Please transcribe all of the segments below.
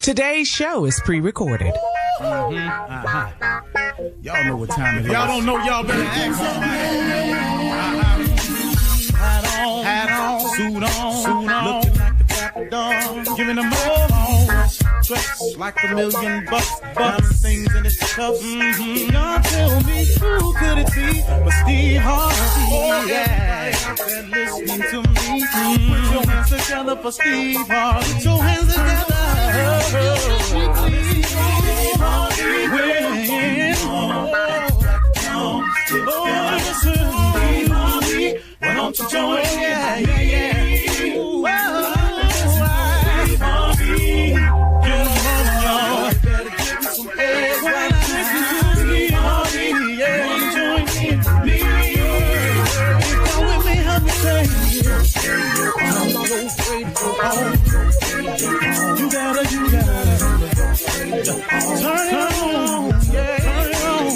Today's show is pre-recorded. Y'all know what time it is. Y'all don't know, y'all better ask somebody. Hat on, suit on, looking like the Dapper Dawn, giving them all dressed like $1 million bucks, things in his cuffs. Y'all tell me who could it be but Steve Harvey? Oh yeah, and listening to me. Put your hands together for Steve Harvey. Put your hands together. Steve Harvey, why don't you join? Yeah. You gotta turn it on, turn it on.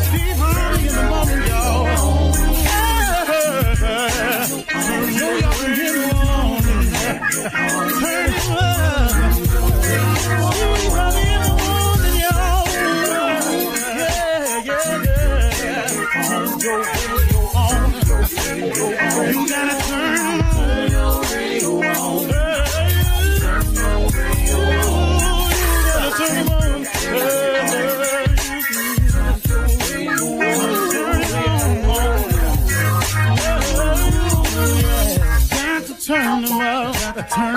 Steve Harvey in the morning, y'all. Turn it on. Steve Harvey in the morning, y'all. You gotta turn your radio on. Turn them out.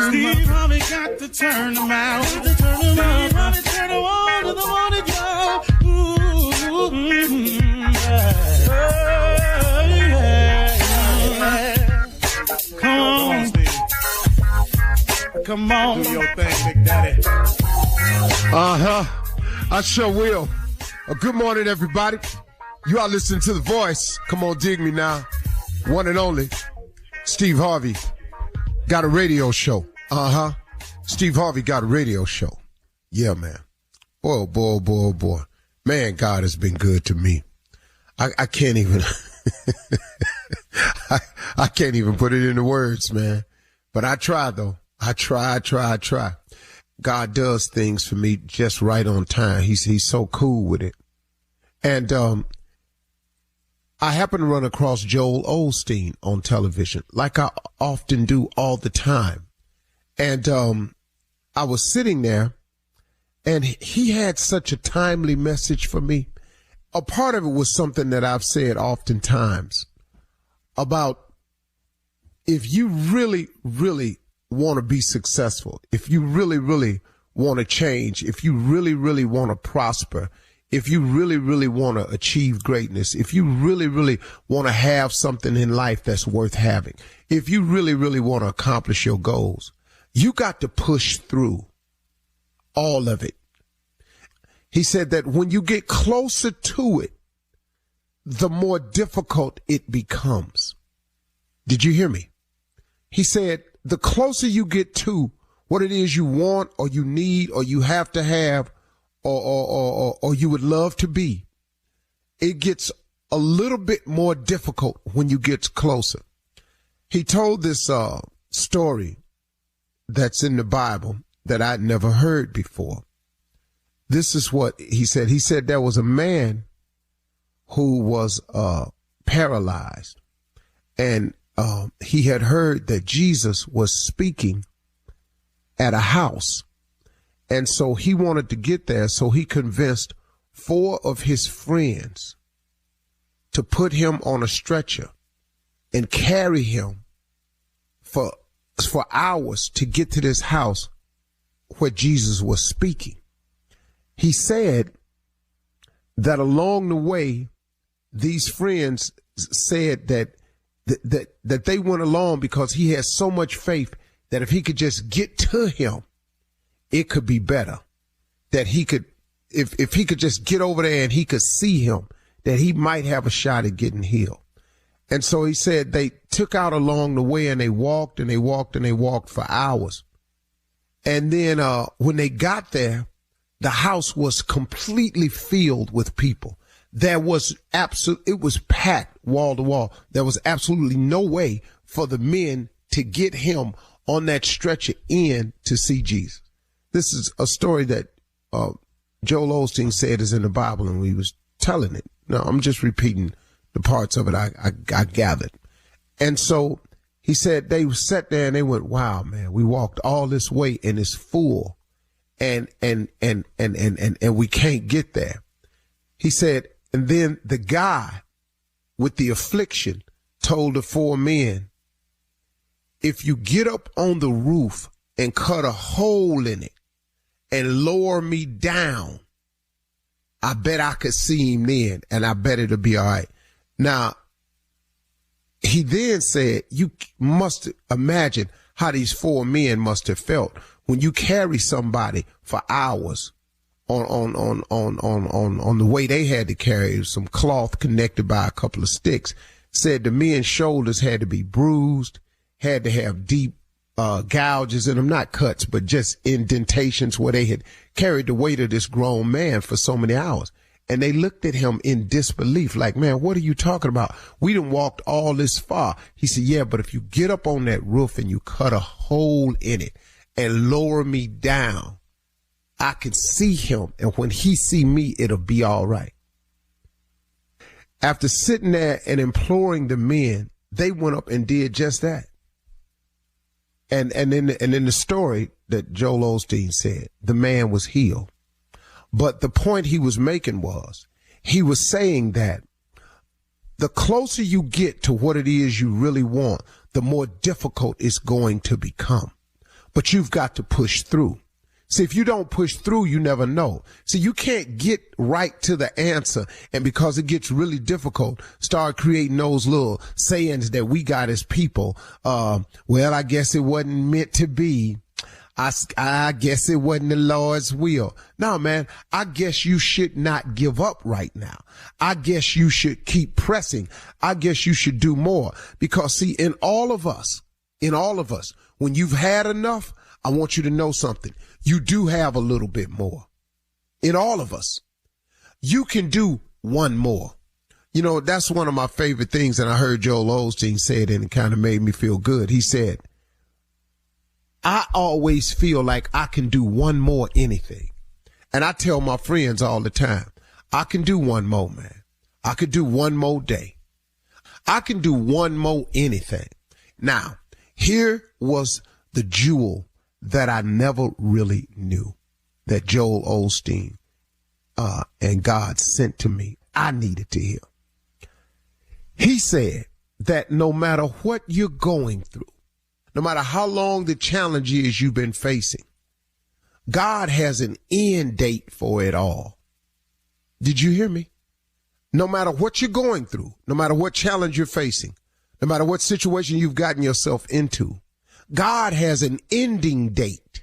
Steve Harvey got to turn them out. Steve Harvey turn them on to the morning, y'all. Come on. Do your thing, Big Daddy. I sure will. Good morning, everybody. You are listening to The Voice. Come on, dig me now. One and only, Steve Harvey got a radio show. Steve Harvey got a radio show. Yeah, man. Boy. Man, God has been good to me. I can't even, I can't even put it into words, man. But I try, though. I try. God does things for me just right on time. He's so cool with it. And I happened to run across Joel Osteen on television, like I often do all the time. And I was sitting there, and he had such a timely message for me. A part of it was something that I've said oftentimes about if you really, really want to be successful, if you really, really want to change, if you really, really want to prosper, if you really, really want to achieve greatness, if you really, really want to have something in life that's worth having, if you really, really want to accomplish your goals, you got to push through all of it. He said that when you get closer to it, the more difficult it becomes. Did you hear me? He said, the closer you get to what it is you want or you need or you have to have or you would love to be, it gets a little bit more difficult when you get closer. He told this story that's in the Bible that I'd never heard before. This is what he said. He said there was a man who was paralyzed, and he had heard that Jesus was speaking at a house. And so he wanted to get there. So he convinced 4 of his friends to put him on a stretcher and carry him for hours to get to this house where Jesus was speaking. He said that along the way, these friends said that they went along because he had so much faith that if he could just get to him, it could be better. That he could, if he could just get over there and he could see him, that he might have a shot at getting healed. And so he said they took out along the way and they walked and they walked and they walked for hours. And then when they got there, the house was completely filled with people. It was packed wall to wall. There was absolutely no way for the men to get him on that stretcher in to see Jesus. This is a story that Joel Osteen said is in the Bible, and we was telling it. No, I'm just repeating the parts of it I gathered. And so he said they sat there and they went, wow, man, we walked all this way and it's full and we can't get there. He said, and then the guy with the affliction told the 4 men, if you get up on the roof and cut a hole in it and lower me down, I bet I could see him then, and I bet it'll be all right. Now, he then said, you must imagine how these 4 men must have felt when you carry somebody for hours on the way they had to carry some cloth connected by a couple of sticks. Said the men's shoulders had to be bruised, had to have deep gouges in them, not cuts, but just indentations where they had carried the weight of this grown man for so many hours. And they looked at him in disbelief, like, man, what are you talking about? We done walked all this far. He said, yeah, but if you get up on that roof and you cut a hole in it and lower me down, I can see him. And when he see me, it'll be all right. After sitting there and imploring the men, they went up and did just that. And in the story that Joel Osteen said, the man was healed. But the point he was making was, he was saying that the closer you get to what it is you really want, the more difficult it's going to become. But you've got to push through. See, if you don't push through, you never know. See, you can't get right to the answer, and because it gets really difficult, start creating those little sayings that we got as people. Well, I guess it wasn't meant to be. I guess it wasn't the Lord's will. No, man, I guess you should not give up right now. I guess you should keep pressing. I guess you should do more. Because see, in all of us, when you've had enough, I want you to know something. You do have a little bit more. In all of us, you can do one more. You know, that's one of my favorite things. And I heard Joel Osteen say it, and it kind of made me feel good. He said, I always feel like I can do one more anything. And I tell my friends all the time, I can do one more, man. I could do one more day. I can do one more anything. Now, here was the jewel that I never really knew that Joel Osteen and God sent to me. I needed to hear. He said that no matter what you're going through, no matter how long the challenge is you've been facing, God has an end date for it all. Did you hear me? No matter what you're going through, no matter what challenge you're facing, no matter what situation you've gotten yourself into, God has an ending date.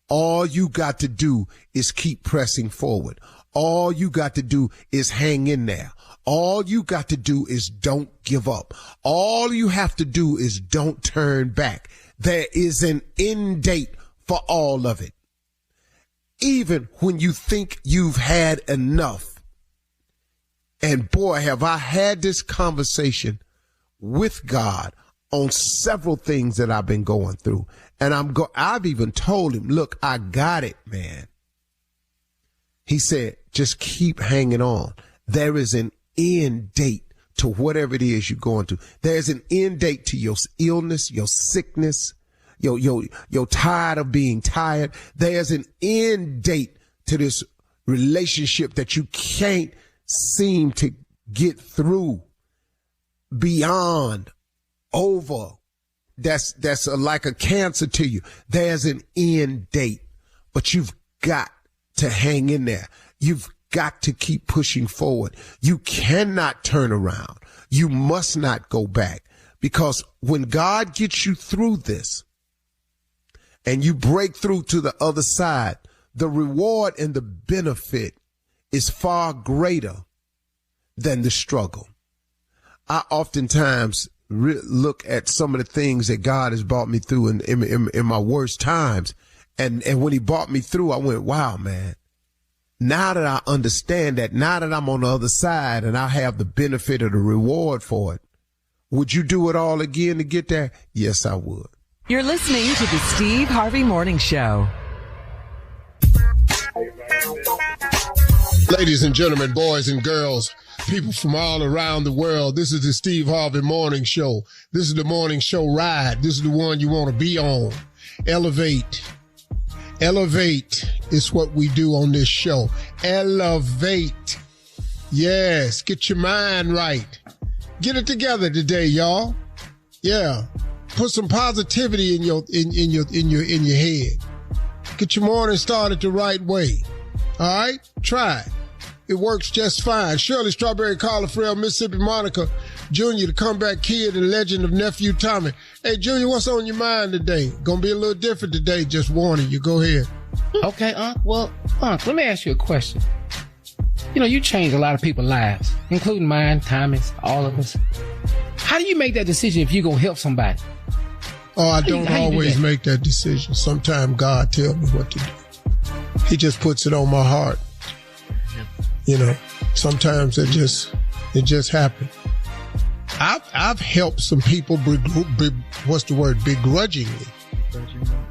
All you got to do is keep pressing forward. All you got to do is hang in there. All you got to do is don't give up. All you have to do is don't turn back. There is an end date for all of it. Even when you think you've had enough. And boy, have I had this conversation with God on several things that I've been going through. And I've even told him, look, I got it, man. He said, just keep hanging on. There is an end date to whatever it is you're going through. There's an end date to your illness, your sickness, you're tired of being tired. There's an end date to this relationship that you can't seem to get through, beyond, over. That's like a cancer to you. There's an end date, but you've got to hang in there. You've got to keep pushing forward. You cannot turn around. You must not go back, because when God gets you through this and you break through to the other side, the reward and the benefit is far greater than the struggle. I oftentimes look at some of the things that God has brought me through in my worst times. And when he brought me through, I went, wow, man. Now that I understand that, now that I'm on the other side and I have the benefit of the reward for it, would you do it all again to get there? Yes, I would. You're listening to the Steve Harvey Morning Show. Ladies and gentlemen, boys and girls, people from all around the world, this is the Steve Harvey Morning Show. This is the morning show ride. This is the one you want to be on. Elevate. Elevate is what we do on this show. Elevate. Yes, get your mind right. Get it together today, y'all. Yeah. Put some positivity in your head. Get your morning started the right way. All right? Try it. It works just fine. Shirley Strawberry Cauliflower, Mississippi Monica Jr., the comeback kid and legend of Nephew Tommy. Hey, Junior, what's on your mind today? Gonna be a little different today, just warning you. Go ahead. Okay, Well, let me ask you a question. You know, you changed a lot of people's lives, including mine, Tommy's, all of us. How do you make that decision if you're gonna help somebody? Oh, I don't always make that decision. Sometimes God tells me what to do. He just puts it on my heart. You know, sometimes it just happens. I've helped some people, begrudgingly.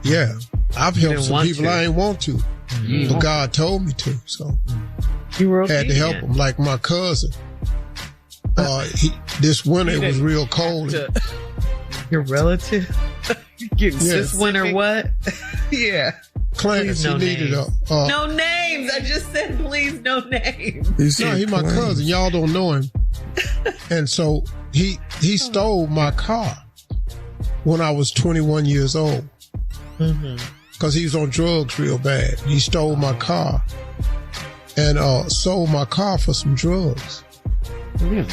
Yeah. I've helped some people I ain't want to, but God told me to, so you were had to help them, like my cousin. This winter it was real cold. Your relative? This winter what? Yeah. Clarence, he needed no names. I just said, please, no names. He's my cousin. Y'all don't know him. And so he stole my car when I was 21 years old. Because he was on drugs real bad. He stole my car and sold my car for some drugs. Really?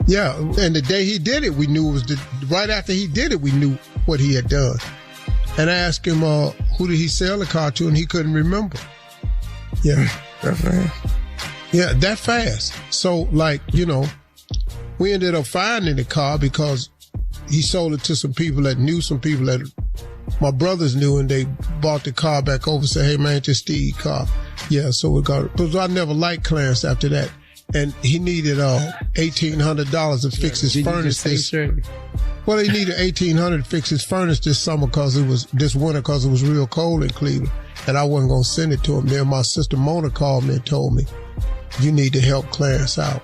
Yeah. And the day he did it, we knew it was right after he did it, we knew what he had done. And I asked him, who did he sell the car to? And he couldn't remember. Yeah. That fast? Yeah, that fast. So, like, you know, we ended up finding the car because he sold it to some people that knew some people that my brothers knew, and they bought the car back over and said, hey, man, it's Steve's car. Yeah, so we got it. Because I never liked Clarence after that. And he needed $1,800 to fix his furnace. Well, he needed $1,800 to fix his furnace this winter because it was real cold in Cleveland, and I wasn't gonna send it to him. Then my sister Mona called me and told me, "You need to help Clarence out."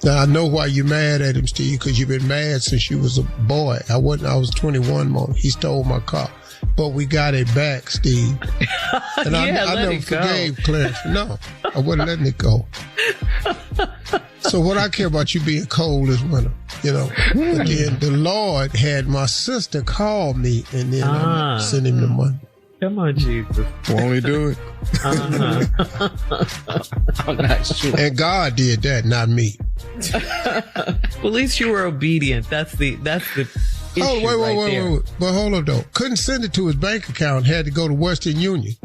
Now I know why you're mad at him, Steve, because you've been mad since you was a boy. I was 21, Mona. He stole my car, but we got it back, Steve. And I never forgave Clarence. No, I wasn't letting it go. So what I care about you being cold this winter, you know. But then the Lord had my sister call me, and then I sent him the money. Come on, Jesus. Won't he do it? I'm not sure. And God did that, not me. Well, at least you were obedient. That's the issue. Wait. But hold on, though. Couldn't send it to his bank account. Had to go to Western Union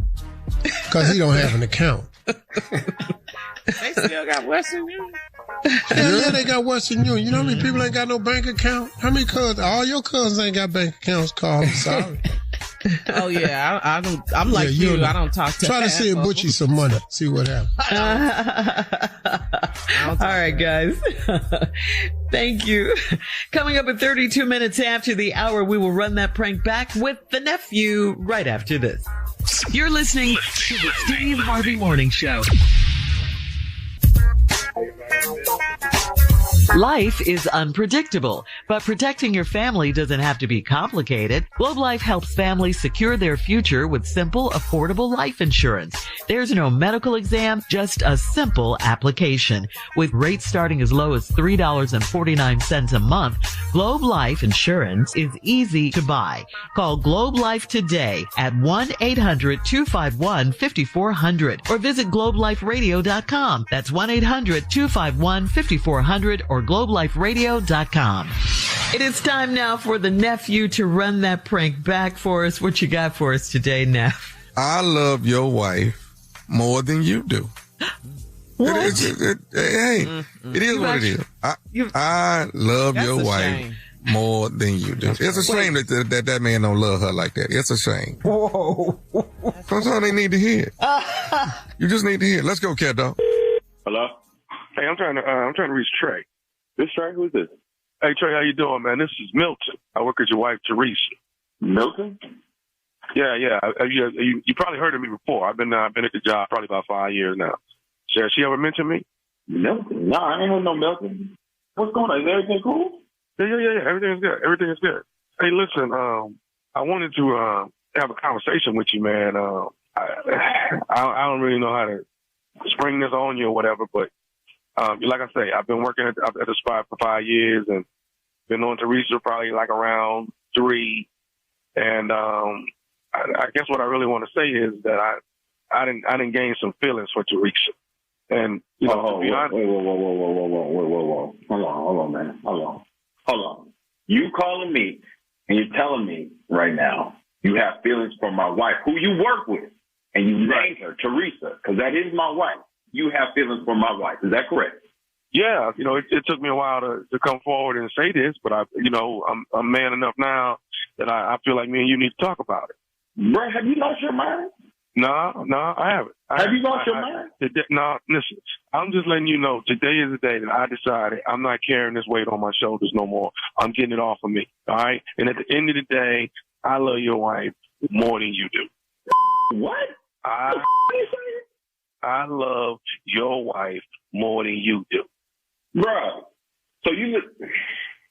because he don't have an account. They still got Western Union? Yeah, they got Western Union. You know how many people ain't got no bank account? How many cousins? All your cousins ain't got bank accounts, Carl. I'm sorry. Oh, yeah. I'm like you. I don't talk to Try to send Butchie some money. See what happens. All right, guys. Thank you. Coming up at 32 minutes after the hour, we will run that prank back with the nephew right after this. You're listening to the Steve Harvey Morning Show. Life is unpredictable, but protecting your family doesn't have to be complicated. Globe Life helps families secure their future with simple, affordable life insurance. There's no medical exam, just a simple application. With rates starting as low as $3.49 a month, Globe Life Insurance is easy to buy. Call Globe Life today at 1-800-251-5400 or visit globeliferadio.com. That's 1-800-251-5400 or globeliferadio.com. It is time now for the nephew to run that prank back for us. What you got for us today, Neff? I love your wife more than you do. What? It is what it is. I love your wife more than you do. It's a shame that man don't love her like that. It's a shame. Whoa. Sometimes they need to hear it. You just need to hear it. Let's go, cat dog. Hello? Hey, I'm trying to reach Trey. This Trey? Who's this? Hey, Trey, how you doing, man? This is Milton. I work with your wife, Teresa. Milton? Yeah. You probably heard of me before. I've been at the job probably about 5 years now. Has she ever mentioned me? Milton? No, I ain't heard no Milton. What's going on? Is everything cool? Yeah. Everything is good. Hey, listen, I wanted to have a conversation with you, man. I don't really know how to spring this on you or whatever, but like I say, I've been working at the spot for 5 years and been on Teresa probably like around 3. And I guess what I really want to say is that I didn't gain some feelings for Teresa. And you know, to be honest, whoa. Hold on, man. Hold on. You calling me and you're telling me right now you have feelings for my wife, who you work with, and you named her Teresa, because that is my wife. You have feelings for my wife. Is that correct? Yeah, you know, it took me a while to come forward and say this, but I'm man enough now that I feel like me and you need to talk about it. Bro, have you lost your mind? No, I haven't. Have you lost your mind? No, listen, I'm just letting you know, today is the day that I decided I'm not carrying this weight on my shoulders no more. I'm getting it off of me, all right? And at the end of the day, I love your wife more than you do. What? I love your wife more than you do. Bro, so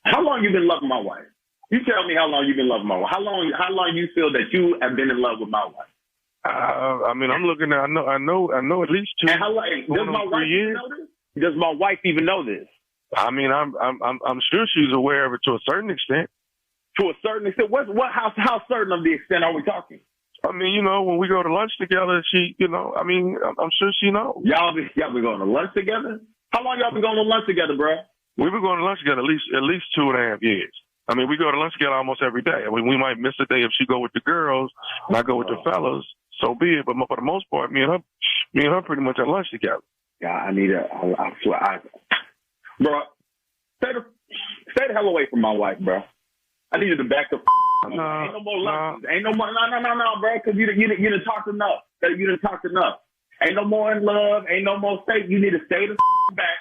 how long you been loving my wife? You tell me how long you been loving my wife. How long you feel that you have been in love with my wife? I mean, I'm looking at, I know at least 2. And how long, does my wife even know this? Does my wife even know this? I mean, I'm sure she's aware of it to a certain extent. To a certain extent? How certain of the extent are we talking? I mean, you know, when we go to lunch together, she, you know, I mean, I'm sure she knows. Y'all been going to lunch together? How long y'all been going to lunch together, bro? We've been going to lunch together at least 2.5 years. I mean, we go to lunch together almost every day. I mean, we might miss a day if she go with the girls and I go with the fellas. So be it. But for the most part, me and her pretty much at lunch together. Yeah, I swear, bro, stay the hell away from my wife, bro. I need you to back the ain't no more lunches. Ain't no more, no, bro, because you done talked enough. You done talked enough. Ain't no more in love. Ain't no more stay. You need to stay the back.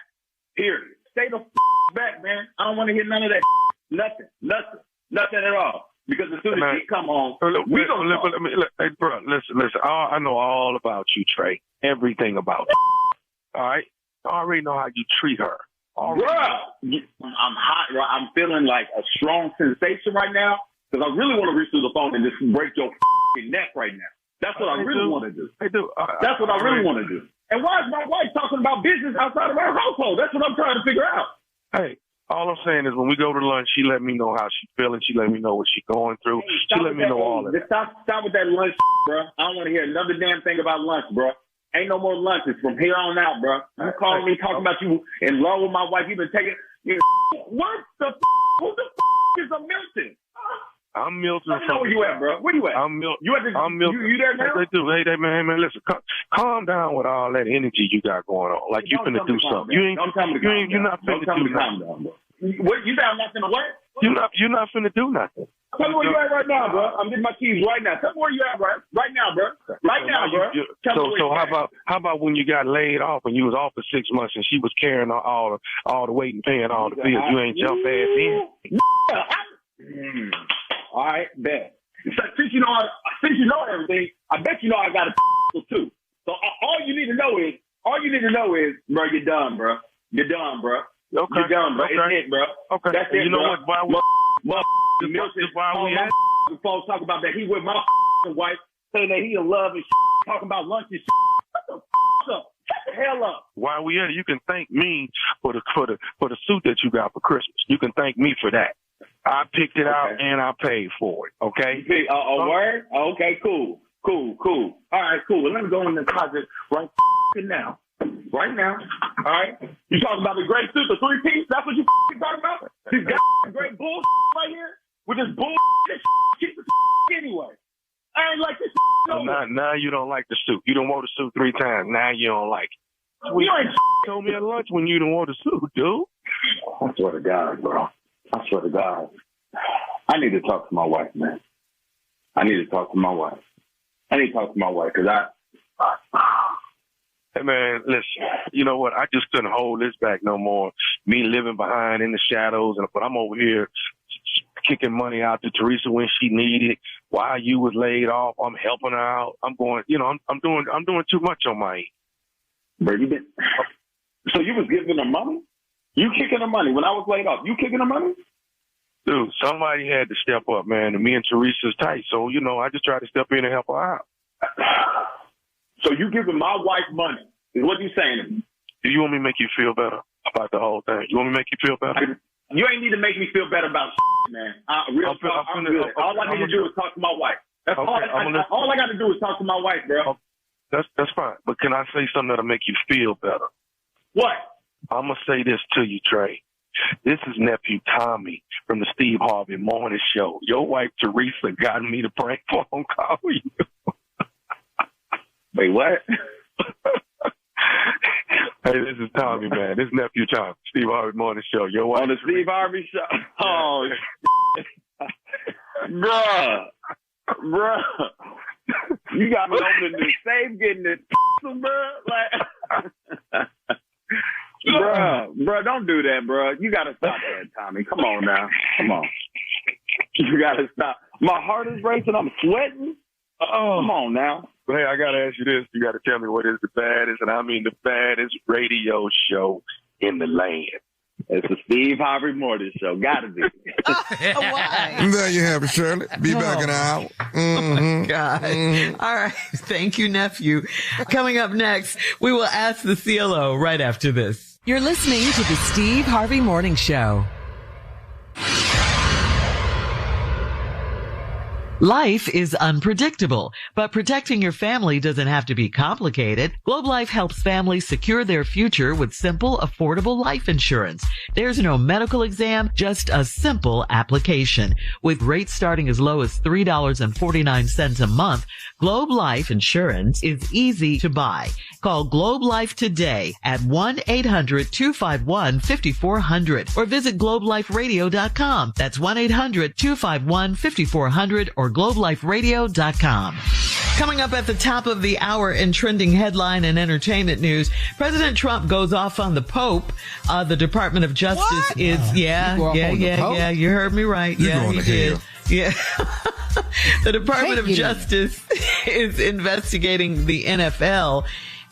Period. Stay the back, man. I don't want to hear none of that. Nothing at all. Because as soon as she come home, we don't talk. Hey, bro, listen. I know all about you, Trey. Everything about you. All right? I already know how you treat her. Bro, I'm hot. I'm feeling like a strong sensation right now because I really want to reach through the phone and just break your neck right now. That's what I really want to do. That's what I really want to do. And why is my wife talking about business outside of our household? That's what I'm trying to figure out. Hey, all I'm saying is when we go to lunch, she let me know how she's feeling. She let me know what she's going through. She let me know all of that. Stop with that lunch, bro. I don't want to hear another damn thing about lunch, bro. Ain't no more lunches from here on out, bro. You calling me talking about you in love with my wife. You been taking what the who the is a Milton? I'm Milton. Where you at, bro? Where you at? I'm Milton. I'm Milton. You there now? Hey, man, listen. Calm down with all that energy you got going on. Like you finna do something. You're not finna do nothing. What? You got nothing to what? You're not finna do nothing. Tell me where you at right now, bro. I'm getting my keys right now. Tell me where you at right now, bro. Right now, bro. So how about when you got laid off and you was off for 6 months and she was carrying all the weight and paying all the bills? You ain't jump ass in. All right, bet. Since you know everything, I bet you know I got a too. So all you need to know is, bro, you're done, bro. You're done, bro. Okay. You're done, bro. Okay. It's it, bro. Okay. That's it, you know bro. what? Why we had folks talk about that he with my wife, saying that he in love and talking about lunch and shut the up. Shut the hell up. While we at it, you can thank me for the suit that you got for Christmas. You can thank me for that. I picked it out and I paid for it. Okay. A word? Okay, cool. All right, cool. Well, let me go in the closet right now. Right now. All right. You talking about the gray suit, the 3-piece? That's what you talking about? This great bull right here with this bull shit anyway. I ain't like this no more. Now you don't like the suit. You done wore the suit 3 times. Now you don't like it. You ain't told me at lunch when you done wore the suit, dude. I swear to God, bro. I swear to God. I need to talk to my wife, man. I need to talk to my wife because Hey, man, listen, you know what? I just couldn't hold this back no more. Me living behind in the shadows, but I'm over here kicking money out to Teresa when she needed, while you was laid off, I'm helping her out. I'm going, I'm doing too much on my end. Bro, so you was giving her money? You kicking her money when I was laid off? You kicking her money? Dude, somebody had to step up, man. And me and Teresa's tight, so I just tried to step in and help her out. So you giving my wife money? Is what you saying to me? Do you want me to make you feel better about the whole thing? You want me to make you feel better? You ain't need to make me feel better about man. I'm good. All I need to do is talk to my wife. That's all I got to do is talk to my wife, bro. That's fine. But can I say something that'll make you feel better? What? I'm going to say this to you, Trey. This is Nephew Tommy from the Steve Harvey Morning Show. Your wife, Teresa, got me to prank phone call you. Wait, what? Hey, this is Tommy, man. This is Nephew Tommy, Steve Harvey Morning Show. Your wife, on the Steve Harvey Show? Oh, bruh. You got me opening the safe, getting this, bruh. Like, bruh, don't do that, bruh. You got to stop that, Tommy. Come on now. Come on. You got to stop. My heart is racing. I'm sweating. Come on now. Hey, I got to ask you this. You got to tell me what is the baddest, and I mean the baddest radio show in the land. It's the Steve Harvey Morning Show. Got to be. Why? There you have it, Shirley. Be back in an hour. Oh, my God. All right. Thank you, nephew. Coming up next, we will ask the CLO right after this. You're listening to the Steve Harvey Morning Show. Life is unpredictable, but protecting your family doesn't have to be complicated. Globe Life helps families secure their future with simple, affordable life insurance. There's no medical exam, just a simple application. With rates starting as low as $3.49 a month, Globe Life insurance is easy to buy. Call Globe Life today at 1-800-251-5400 or visit globeliferadio.com. That's 1-800-251-5400 or globeliferadio.com. Coming up at the top of the hour in trending headline and entertainment news, President Trump goes off on the Pope. The Department of Justice is, you heard me right. You did. Yeah. The Department of Justice is investigating the NFL.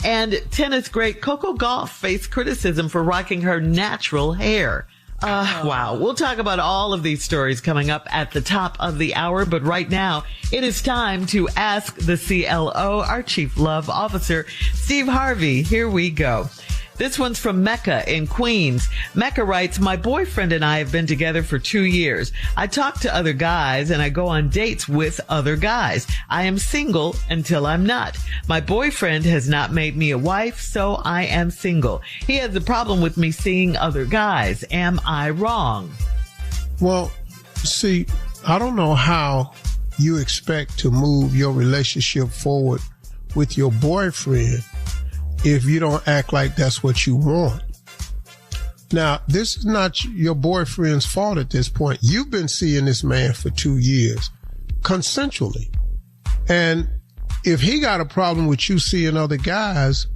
And tennis great Coco Gauff faced criticism for rocking her natural hair. Wow. We'll talk about all of these stories coming up at the top of the hour. But right now, it is time to ask the CLO, our Chief Love Officer, Steve Harvey. Here we go. This one's from Mecca in Queens. Mecca writes, my boyfriend and I have been together for 2 years. I talk to other guys and I go on dates with other guys. I am single until I'm not. My boyfriend has not made me a wife, so I am single. He has a problem with me seeing other guys. Am I wrong? Well, see, I don't know how you expect to move your relationship forward with your boyfriend if you don't act like that's what you want. Now, this is not your boyfriend's fault at this point. You've been seeing this man for 2 years, consensually. And if he got a problem with you seeing other guys,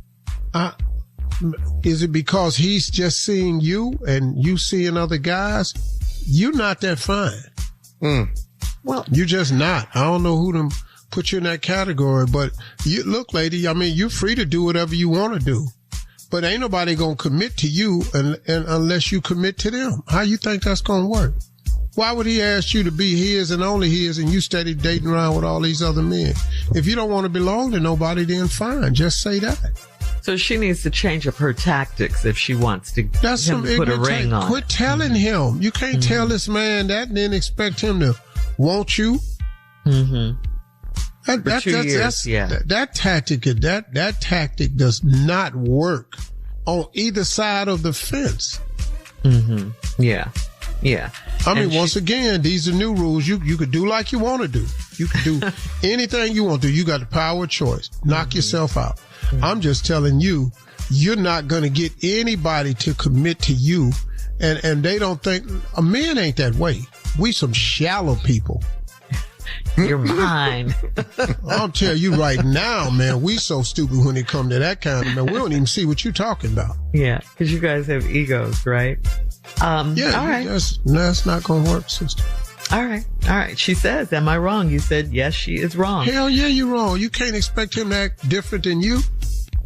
is it because he's just seeing you and you seeing other guys? You're not that fine. Well, you're just not. I don't know who to put you in that category, but you look, lady, I mean, you're free to do whatever you want to do, but ain't nobody going to commit to you and unless you commit to them. How you think that's going to work? Why would he ask you to be his and only his and you steady dating around with all these other men? If you don't want to belong to nobody, then fine. Just say that. So she needs to change up her tactics if she wants to put a ring on. Quit telling him. You can't tell this man that and then expect him to want you. That tactic does not work on either side of the fence. Yeah. I mean, once again, these are new rules. You could do like you want to do. You can do anything you want to do. You got the power of choice. Knock yourself out. I'm just telling you, you're not going to get anybody to commit to you. And they don't think, a man ain't that way. We some shallow people. You're mine. I'll tell you right now, man, we so stupid when it come to that kind of, man, we don't even see what you're talking about. Yeah, because you guys have egos, right? Yeah, all right. That's not going to work, sister. All right. She says, am I wrong? You said, yes, she is wrong. Hell yeah, you're wrong. You can't expect him to act different than you.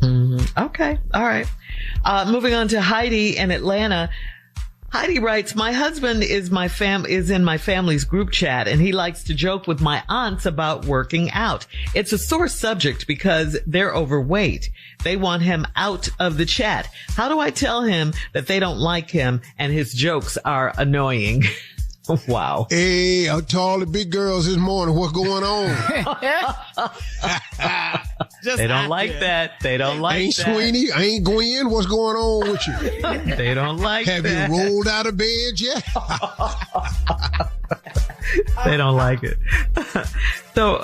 Mm-hmm. Okay. All right. Moving on to Heidi in Atlanta. Heidi writes, my husband is in my family's group chat, and he likes to joke with my aunts about working out. It's a sore subject because they're overweight. They want him out of the chat. How do I tell him that they don't like him and his jokes are annoying? Wow. Hey, I told all the big girls this morning what's going on. They don't like that. They don't like ain't that. Sweeney, ain't Gwen, what's going on with you? They don't like Have that. you rolled out of bed yet? They don't like it. So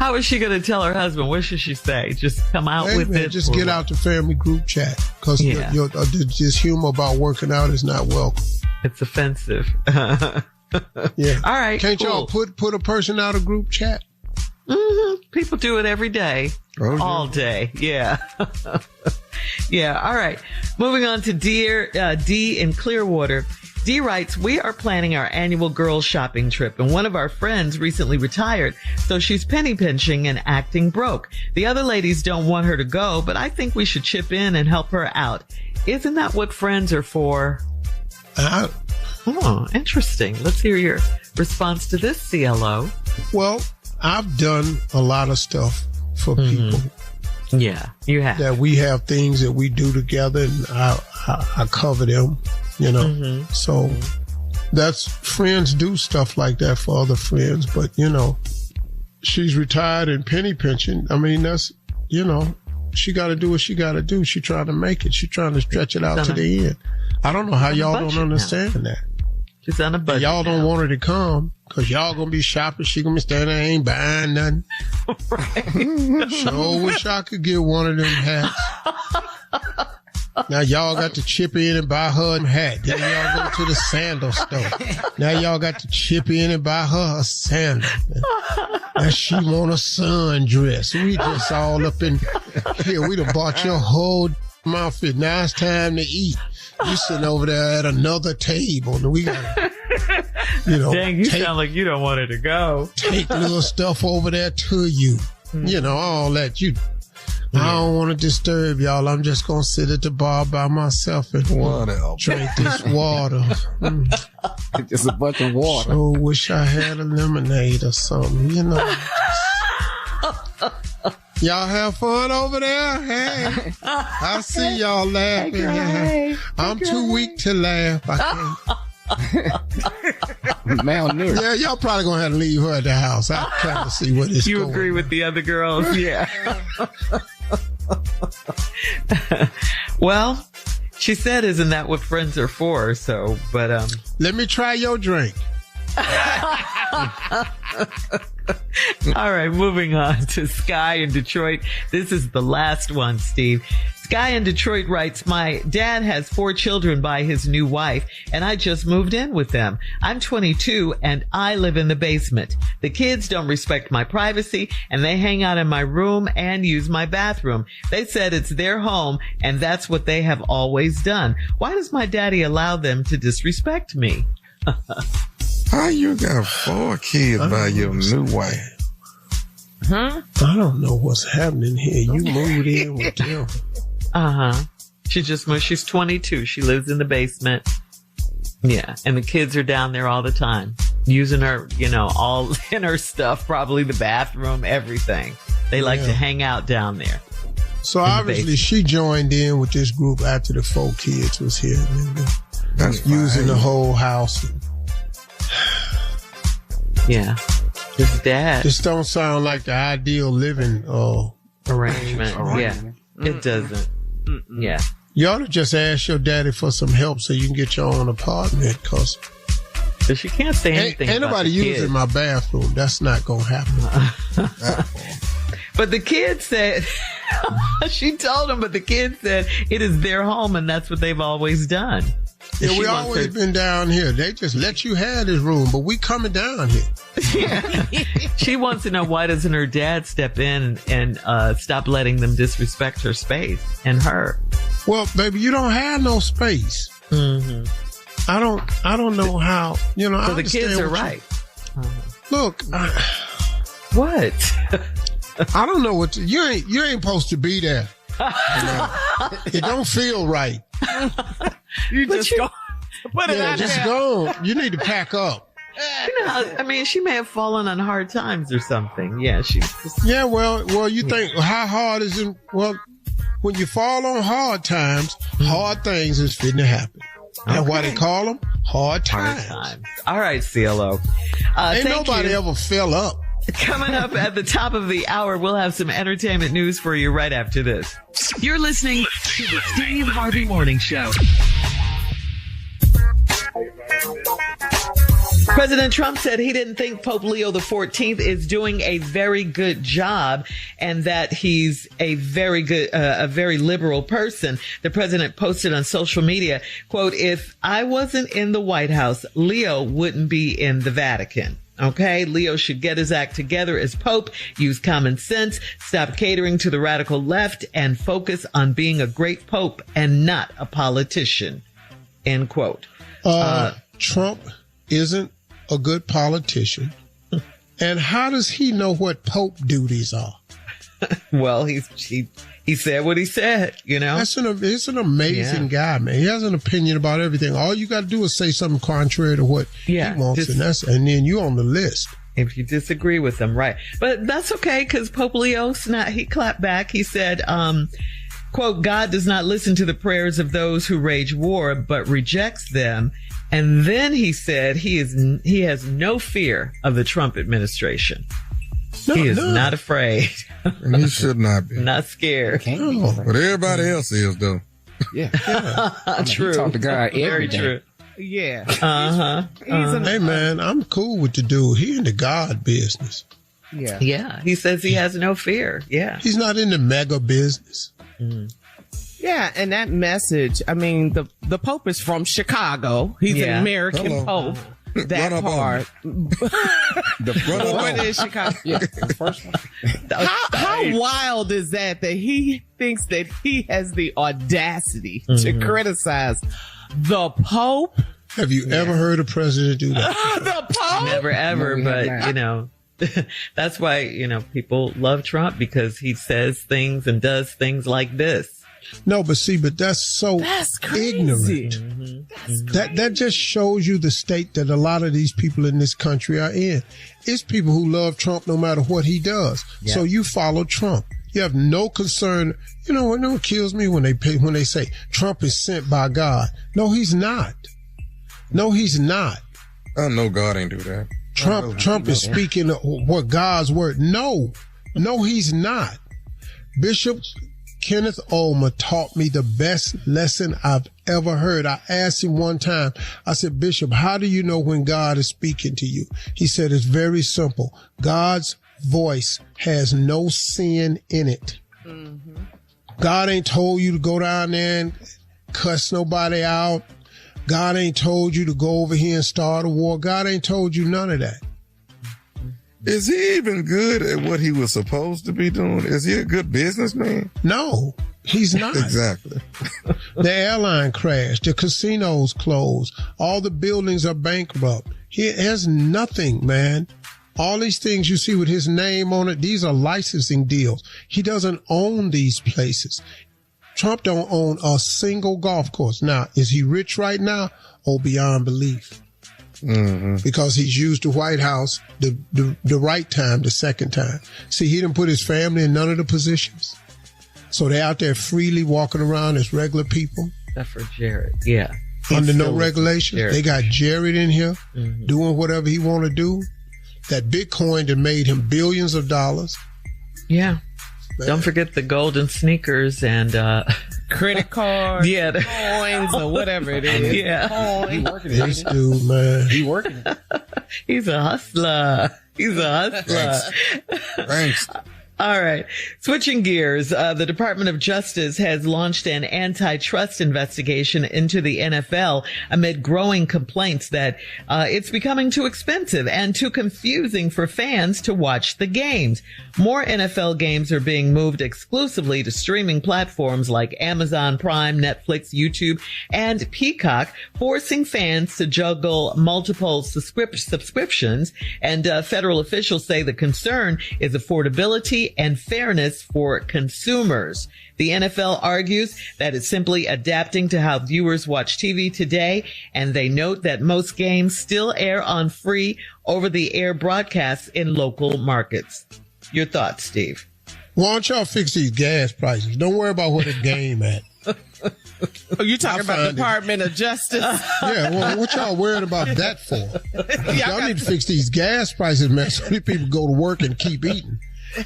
how is she going to tell her husband? What should she say? Just come out with it? Just get out the family group chat. Because this humor about working out is not welcome. It's offensive. Yeah. All right. Can't y'all put a person out of group chat? Mm-hmm. People do it every day. All day. Yeah. Yeah. All right. Moving on to D in Clearwater. D writes, we are planning our annual girls shopping trip, and one of our friends recently retired, so she's penny pinching and acting broke. The other ladies don't want her to go, but I think we should chip in and help her out. Isn't that what friends are for? Oh, interesting. Let's hear your response to this, CLO. Well, I've done a lot of stuff for people. Yeah, you have. That we have things that we do together, and I cover them, you know. Mm-hmm. So that's, friends do stuff like that for other friends, but, you know, she's retired and penny pinching. I mean, that's, you know, she got to do what she got to do. She trying to make it. She trying to stretch it out to the end. I don't know how y'all don't understand that. She's on a budget. Y'all don't want her to come because y'all going to be shopping. She going to be standing there, ain't buying nothing. Right. Sure wish I could get one of them hats. Now y'all got to chip in and buy her a hat. Then y'all go to the sandal store. Now y'all got to chip in and buy her a sandal. Now she want a sundress. We just all up in here. We done bought your whole outfit. Now it's time to eat. You sitting over there at another table, and we got, you know. Dang, you sound like you don't want her to go. Take little stuff over there to you. You know, all that. I don't want to disturb y'all. I'm just going to sit at the bar by myself and drink this water. Just a bunch of water. So wish I had a lemonade or something, you know. Y'all have fun over there? Hey, I see y'all laughing. Hey, I'm too weak to laugh. I can't. Malnourished. Yeah, y'all probably gonna have to leave her at the house. I'm trying to see what is going on. You agree with the other girls? Yeah. Well, she said, isn't that what friends are for? So, but let me try your drink. All right, moving on to Sky in Detroit. This is the last one, Steve. Sky in Detroit writes, my dad has 4 children by his new wife, and I just moved in with them. I'm 22, and I live in the basement. The kids don't respect my privacy, and they hang out in my room and use my bathroom. They said it's their home, and that's what they have always done. Why does my daddy allow them to disrespect me? How you got 4 kids by your new wife? I don't know what's happening here. You moved in with them. She just moved. She's 22. She lives in the basement. Yeah. And the kids are down there all the time using her, you know, all in her stuff, probably the bathroom, everything. They like to hang out down there. So obviously she joined in with this group after the 4 kids was here. That's using the whole house. Yeah. His dad. This don't sound like the ideal living arrangement. Yeah. It doesn't. Yeah. You ought to just ask your daddy for some help so you can get your own apartment, because she can't say anything. Ain't nobody using my bathroom. That's not going to happen. But the kids said, she told him, but the kids said it is their home and that's what they've always done. Yeah, we always been down here. They just let you have this room, but we coming down here. She wants to know, why doesn't her dad step in and stop letting them disrespect her space and her? Well, baby, you don't have no space. Mm-hmm. I don't know how. You know, so the kids are right. Look, what? I don't know what you ain't supposed to be there. It don't feel right. You just go. Put it out just there. go. You need to pack up. I mean, she may have fallen on hard times or something. Yeah, Yeah, well, you think how hard is it? Well, when you fall on hard times, hard things is fitting to happen. That's why they call them hard times. All right, CLO. Ain't nobody ever fell up. Coming up at the top of the hour, we'll have some entertainment news for you right after this. You're listening to the Steve Harvey Morning Show. President Trump said he didn't think Pope Leo XIV is doing a very good job and that he's a very liberal person. The president posted on social media, quote, "If I wasn't in the White House, Leo wouldn't be in the Vatican." Okay, Leo should get his act together as Pope, use common sense, stop catering to the radical left, and focus on being a great Pope and not a politician. End quote. Trump isn't a good politician. And how does he know what Pope duties are? Well, he said what he said, you know. He's an amazing guy, man. He has an opinion about everything. All you got to do is say something contrary to what he wants, and then you on the list. If you disagree with him, right? But that's okay, because Pope Leo, he clapped back. He said, quote, "God does not listen to the prayers of those who wage war, but rejects them." And then he said he has no fear of the Trump administration. He is not afraid. And he should not be. Not scared. But everybody else is, though. Yeah. True. He talk to God every day. True. Yeah. Hey, man, I'm cool with the dude. He in the God business. Yeah. Yeah. He says he has no fear. Yeah. He's not in the mega business. Yeah, and that message, I mean, the Pope is from Chicago. He's an American Pope. That part. What is Chicago? Yeah, the first one. How wild is that he thinks that he has the audacity to criticize the Pope? Have you ever heard a president do that? The Pope? Never ever, but you know, that's why, people love Trump, because he says things and does things like this. No, but that's crazy. Ignorant. That just shows you the state that a lot of these people in this country are in. It's people who love Trump no matter what he does. Yeah. So you follow Trump. You have no concern. You know what kills me when they say Trump is sent by God. No, he's not. No, he's not. I know God ain't do that. Trump is speaking what God's word. No, he's not. Bishop Kenneth Ulmer taught me the best lesson I've ever heard. I asked him one time, I said, "Bishop, how do you know when God is speaking to you?" He said, "It's very simple. God's voice has no sin in it." Mm-hmm. God ain't told you to go down there and cuss nobody out. God ain't told you to go over here and start a war. God ain't told you none of that. Is he even good at what he was supposed to be doing? Is he a good businessman? No, he's not. Exactly. The airline crashed. The casinos closed. All the buildings are bankrupt. He has nothing, man. All these things you see with his name on it, these are licensing deals. He doesn't own these places. Trump don't own a single golf course. Now, is he rich right now? Oh, beyond belief. Mm-hmm. Because he's used the White House the right time, the second time. See, he didn't put his family in none of the positions. So they're out there freely walking around as regular people. Except for Jared. Yeah. Under no regulations. They got Jared in here doing whatever he want to do. That Bitcoin that made him billions of dollars. Yeah. Man. Don't forget the golden sneakers and credit cards, coins, or whatever it is. Yeah. He working it. This dude, man. He working it. He's a hustler. Thanks. All right. Switching gears, the Department of Justice has launched an antitrust investigation into the NFL amid growing complaints that it's becoming too expensive and too confusing for fans to watch the games. More NFL games are being moved exclusively to streaming platforms like Amazon Prime, Netflix, YouTube, and Peacock, forcing fans to juggle multiple subscriptions. And federal officials say the concern is affordability and fairness for consumers. The NFL argues that it's simply adapting to how viewers watch TV today, and they note that most games still air on free over-the-air broadcasts in local markets. Your thoughts, Steve? Why don't y'all fix these gas prices? Don't worry about what the game at. Are you talking about Department of Justice? Yeah, well, what y'all worried about that for? Y'all need to fix these gas prices, man, so many people go to work and keep eating.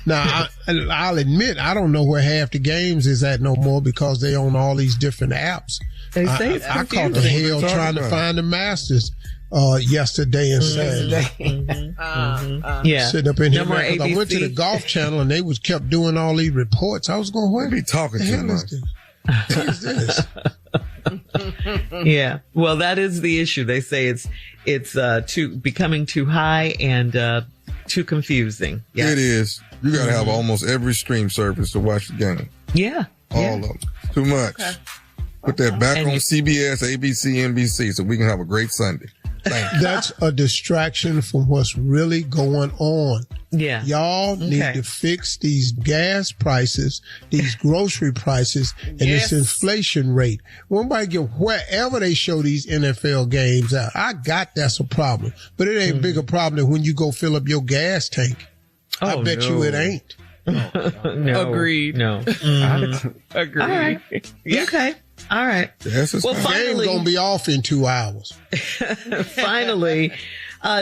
Now, I'll admit, I don't know where half the games is at no more because they own all these different apps. They say it's I caught the hell trying to find the Masters yesterday and Saturday. Yeah. Sitting up in here, No more because I went to the Golf Channel and they was kept doing all these reports. I was going, what? Be talking too much. What is this? Yeah. Well, that is the issue. They say it's becoming too high and too confusing. Yeah. It is. You got to have almost every stream service to watch the game. Yeah. All of them. Too much. Okay. Put that back on CBS, ABC, NBC so we can have a great Sunday. That's a distraction from what's really going on. Yeah. Y'all need to fix these gas prices, these grocery prices, and this inflation rate. Wherever they show these NFL games out, I got that's a problem. But it ain't bigger problem than when you go fill up your gas tank. I bet you it ain't. No. Agreed. No. Agreed. All right. Yeah. Okay. All right. Well, finally, game's gonna be off in 2 hours. Finally,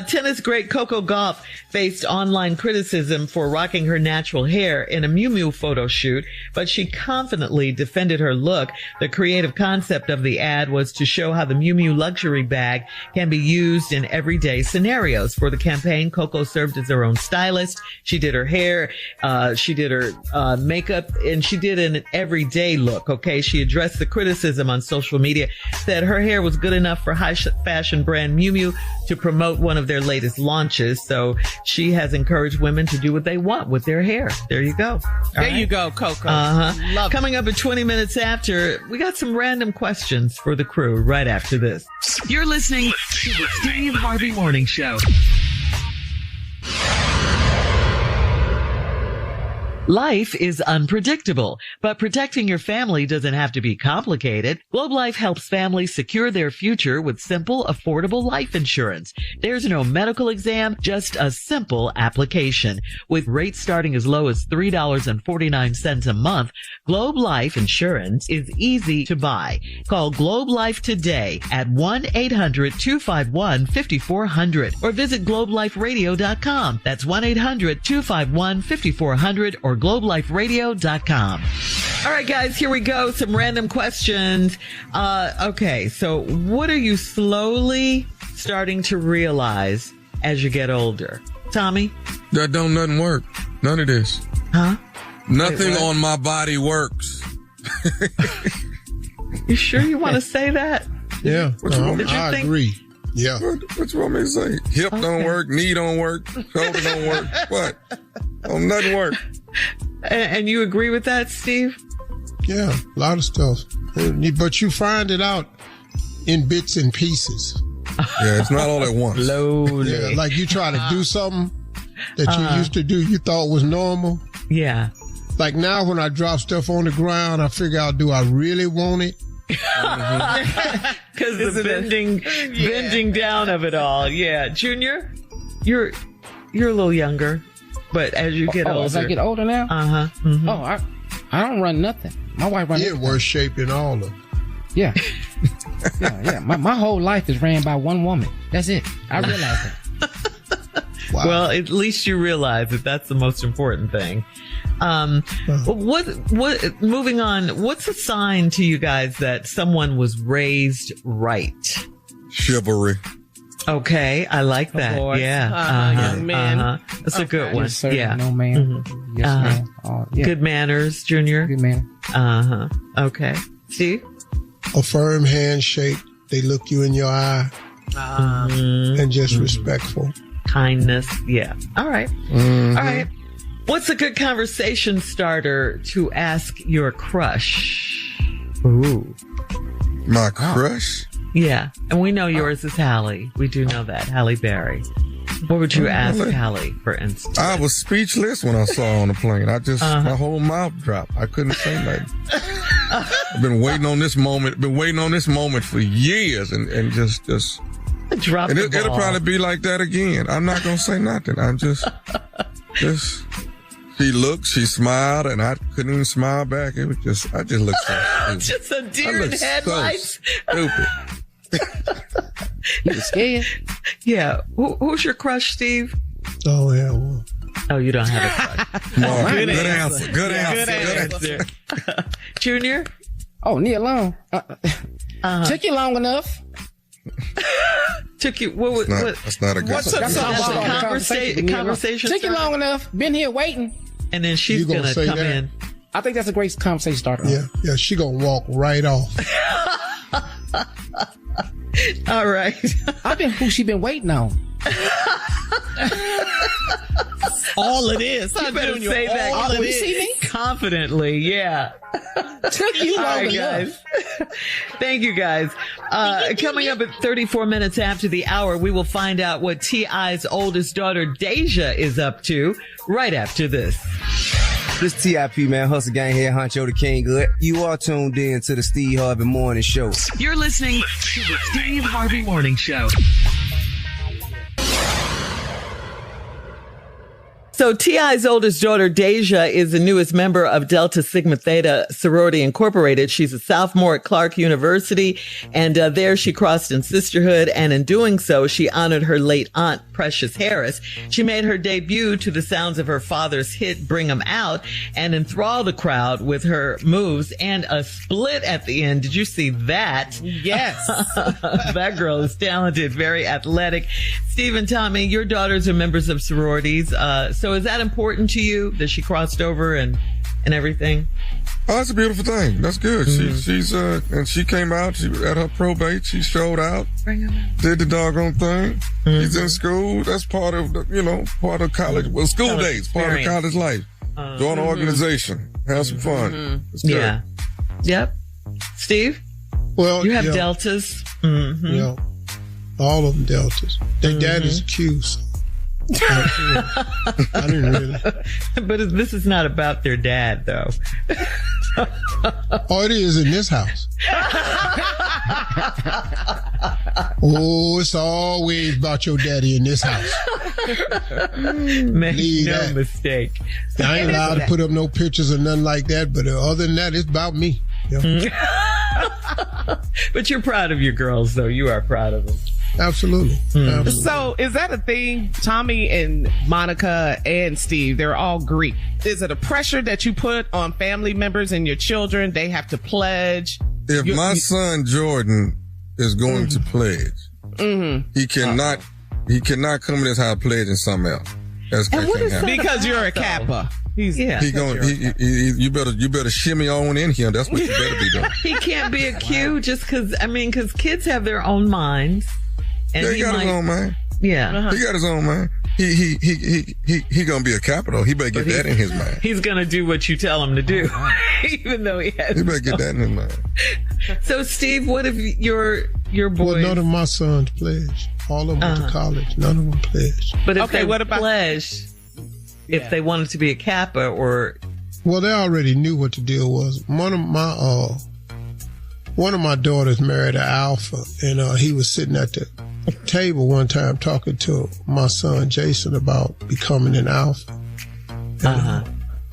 tennis great Coco Gauff faced online criticism for rocking her natural hair in a Miu Miu photo shoot, but she confidently defended her look. The creative concept of the ad was to show how the Miu Miu luxury bag can be used in everyday scenarios. For the campaign, Coco served as her own stylist. She did her hair, she did her makeup, and she did an everyday look. Okay, she addressed the criticism on social media, said her hair was good enough for high fashion brand Miu Miu to promote one of their latest launches. So she has encouraged women to do what they want with their hair. There you go. There you go, Coco. Love Coming up at 20 minutes after, we got some random questions for the crew right after this. You're listening to the Steve Harvey Morning Show. Life is unpredictable, but protecting your family doesn't have to be complicated. Globe Life helps families secure their future with simple, affordable life insurance. There's no medical exam, just a simple application. With rates starting as low as $3.49 a month, Globe Life insurance is easy to buy. Call Globe Life today at 1-800-251-5400 or visit globeliferadio.com. That's 1-800-251-5400 or globeliferadio.com. All right, guys, here we go. Some random questions. Okay, so what are you slowly starting to realize as you get older? Tommy? That don't nothing work. None of this. Huh? Nothing on my body works. You sure you want to say that? Yeah, I agree. Yeah. What you want me to say? Hip don't work, knee don't work, shoulder don't work. What? Don't nothing work. And you agree with that, Steve? Yeah, a lot of stuff. But you find it out in bits and pieces. Yeah, it's not all at once. Slowly. Yeah, like you try to do something that you used to do, you thought was normal. Yeah. Like now when I drop stuff on the ground, I figure out, do I really want it? Because the bending down of it all. Yeah. Junior, you're a little younger, but as you get older. As I get older now? Uh-huh. Mm-hmm. Oh, I don't run nothing. My wife runs in worse shape than all of them. Yeah. yeah. My whole life is ran by one woman. That's it. I realize that. Wow. Well, at least you realize that that's the most important thing. Moving on, what's a sign to you guys that someone was raised right? Chivalry. Okay, I like that. Yeah. Young men. That's a good one. Yes, sir. Yeah. No, ma'am. Yes, ma'am. Yeah. Good manners, Junior. Good man. Okay. Steve? A firm handshake. They look you in your eye. And just respectful. Kindness. Yeah. All right. All right. What's a good conversation starter to ask your crush? Ooh. My crush? Yeah. And we know yours is Hallie. We do know that. Halle Berry. What would you ask Hallie, for instance? I was speechless when I saw her on the plane. I just, my whole mouth dropped. I couldn't say nothing. I've been waiting on this moment for years and just drop the ball. It'll probably be like that again. I'm not going to say nothing. I'm just, she looked, she smiled, and I couldn't even smile back. It was just, I just looked so stupid. Just a deer in headlights. So stupid. You scared? Yeah. Who's your crush, Steve? Oh, yeah. Well. Oh, you don't have a crush. Good answer. Good answer. Junior? Oh, Neil Long. Took you long enough. Took you. That's not a good conversation. Took you long enough. Been here waiting. And then she's gonna come in. I think that's a great conversation starter. Yeah. She gonna walk right off. All right. Who she been waiting on? All it is. You better say that. All it is. See me? Confidently, yeah. Took you long enough. Guys. Thank you, guys. Coming up at 34 minutes after the hour, we will find out what T.I.'s oldest daughter, Deja, is up to right after this. This TIP, man, Hustle Gang here, Honcho the King Good. You are tuned in to the Steve Harvey Morning Show. You're listening to the Steve Harvey Morning Show. So T.I.'s oldest daughter, Deja, is the newest member of Delta Sigma Theta Sorority Incorporated. She's a sophomore at Clark University, and there she crossed in sisterhood, and in doing so, she honored her late aunt, Precious Harris. She made her debut to the sounds of her father's hit, Bring 'Em Out, and enthralled the crowd with her moves and a split at the end. Did you see that? Yes. That girl is talented, very athletic. Steve and Tommy, your daughters are members of sororities. So is that important to you that she crossed over and everything? Oh, that's a beautiful thing. That's good. She's and she came out. She at her probate. She showed out. Did the doggone thing. She's in school. That's part of part of college. Well, school days, part of college life. Join an organization. Have some fun. It's good. Yeah. Yep. Steve? Well, you have deltas. Yeah. All of them deltas. Their daddy's Q's. I didn't really. But this is not about their dad, though. Oh, it is in this house. Oh, it's always about your daddy in this house. Make no mistake. I ain't allowed to put up no pictures or nothing like that, but other than that, it's about me. But you're proud of your girls, though. You are proud of them. Absolutely. So is that a thing? Tommy and Monica and Steve, they're all Greek. Is it a pressure that you put on family members and your children? They have to pledge. If my son Jordan is going to pledge, he cannot come to this house pledging something else. That can't happen. Because you're a Kappa. You better shimmy on in here. That's what you better be doing. He can't be a Q just because kids have their own minds. And he got his own mind. Yeah. He got his own mind. He gonna be a capital. He better get that in his mind. He's gonna do what you tell him to do, even though he has. He better get that in his mind. So, Steve, what if your boys? Well, none of my sons pledged. All of them went to college. None of them pledged. But if they pledged, if they wanted to be a Kappa or, well, they already knew what the deal was. One of my daughters married an Alpha, and he was sitting at the table one time talking to my son Jason about becoming an Alpha. And,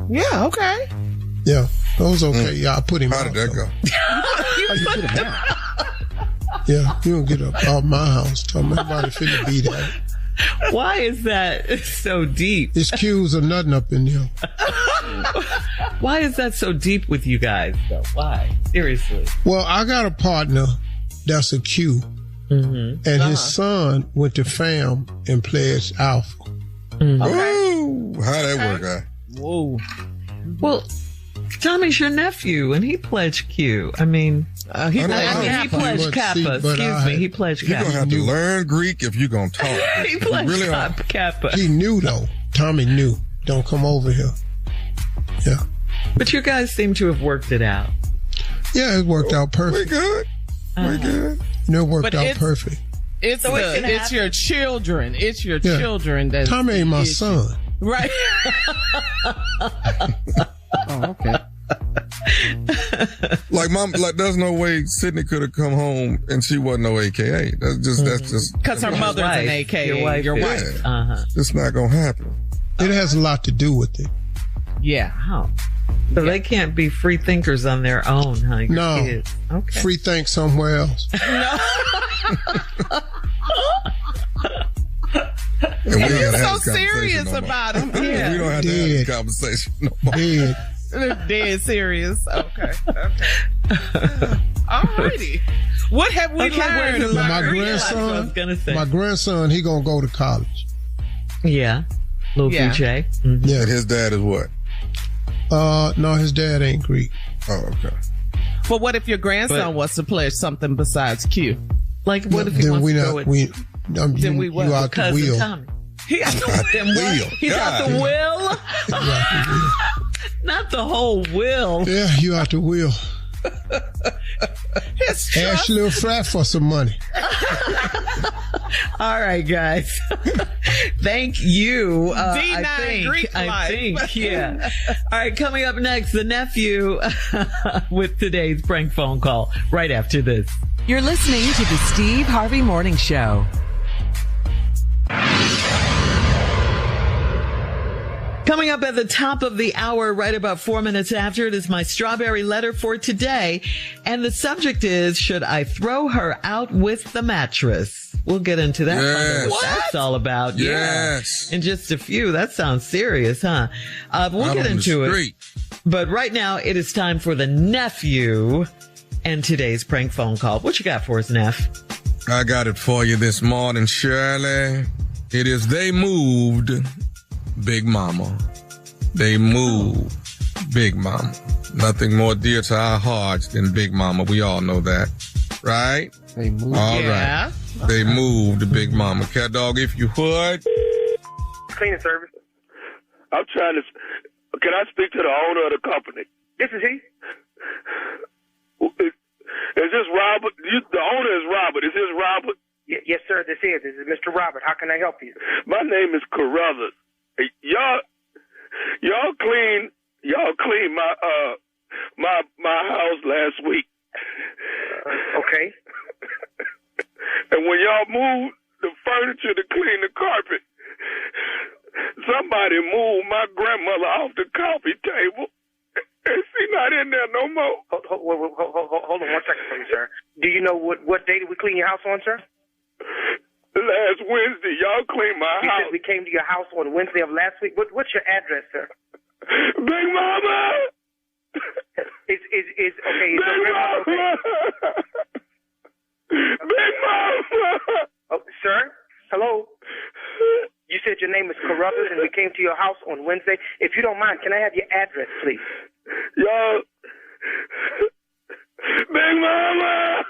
yeah, okay. Yeah, that was okay. Yeah, I put him out. How did that go? How you put him out? Yeah, you don't get up out my house. Tell me nobody finna be there. Why is that so deep? It's Q's or nothing up in there. Why is that so deep with you guys, though? Why? Seriously. Well, I got a partner that's a Q, and his son went to FAM and pledged Alpha. Woo! How'd that work out? Whoa. Well, Tommy's your nephew, and he pledged Q. I mean, he pledged Kappa. He pledged You're Kappa. going to have to learn Greek if you're going to talk. He pledged Kappa. He knew, though. Tommy knew. Don't come over here. Yeah. But you guys seem to have worked it out. Yeah, it worked out perfect. We good. We good. It worked out perfect. It's your children. It's your children that Tommy ain't my son. Right. Oh, okay. Like there's no way Sydney could have come home and she wasn't no AKA. That's just because her mother's an AKA. Your wife. It's not gonna happen. It has a lot to do with it. Yeah. How? So they can't be free thinkers on their own, huh? Your No. kids. Okay. Free think somewhere else. No. And we You're ain't gotta have so this serious conversation no more. about it. Yeah. We don't have to have this conversation no more. Dead serious. Okay. Alrighty. What have we learned about my grandson, he gonna go to college. Yeah. Little BJ. Mm-hmm. Yeah. And his dad is what? No, his dad ain't Greek. Oh, okay. But what if your grandson wants to pledge something besides Q? Like, what if he wants to go with... Then we you out the wheel. Tommy. He out the wheel. He's out the wheel? Not the whole wheel. Yeah, you out the wheel. Ask Lil Frat for some money. All right, guys. Thank you. D9 Greek life. Yeah. All right, coming up next, the nephew with today's prank phone call right after this. You're listening to the Steve Harvey Morning Show. Coming up at the top of the hour, right about 4 minutes after, it is my strawberry letter for today. And the subject is, should I throw her out with the mattress? We'll get into that. Yes. What that's all about. Yes. Yeah. In just a few. That sounds serious, huh? We'll get into it. But right now, it is time for the nephew and today's prank phone call. What you got for us, Neff? I got it for you this morning, Shirley. It is They Moved Big Mama. They moved Big Mama. Nothing more dear to our hearts than Big Mama. We all know that. Right? They moved. All right. They moved Big Mama. Cat Dog, if you would. Cleaning service. I'm trying to... Can I speak to the owner of the company? This is he. Is this Robert? The owner is Robert. Is this Robert? Yes, sir. This is Mr. Robert. How can I help you? My name is Carruthers. Y'all clean my house last week. Okay. And when y'all moved the furniture to clean the carpet, somebody moved my grandmother off the coffee table. And she's not in there no more. Hold on 1 second for me, sir. Do you know what day did we clean your house on, sir? Last Wednesday. Y'all cleaned my house. You said we came to your house on Wednesday of last week. What's your address, sir? Big Mama! Is okay. Big Mama! Big Mama! Oh, sir? Hello? You said your name is Carruthers and we came to your house on Wednesday. If you don't mind, can I have your address, please? Y'all... Big Mama!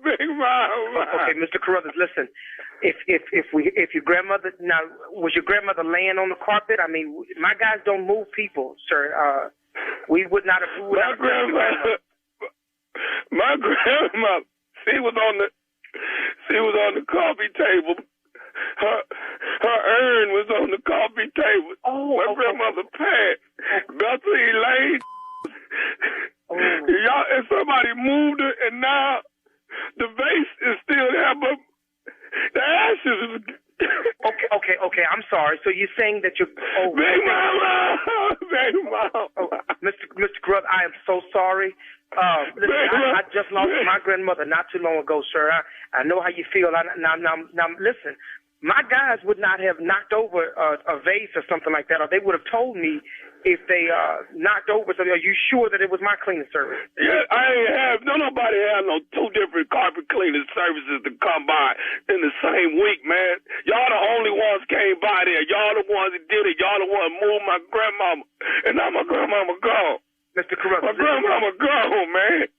Big Mama! Okay, Mr. Carruthers, listen. If your grandmother... Now, was your grandmother laying on the carpet? I mean, my guys don't move people, sir. We would not have... My grandma, she was on the coffee table. Her urn was on the coffee table. Oh, my grandmother passed. Bethel Elaine. Y'all, and somebody moved her, and now the vase is still there, but the ashes is... Okay. I'm sorry. So you're saying that you're... Big Mama! Big Mama! Mr. Carruthers, I am so sorry. Listen, I just lost my grandmother not too long ago, sir. I know how you feel. Now, listen. My guys would not have knocked over a vase or something like that, or they would have told me if they knocked over something, are you sure that it was my cleaning service? Yeah, I ain't have, nobody have no two different carpet cleaning services to come by in the same week, man. Y'all the only ones came by there. Y'all the ones that did it. Y'all the ones moved my grandmama, and now my grandmama gone. Mr. Carruthers. My grandmama gone, man.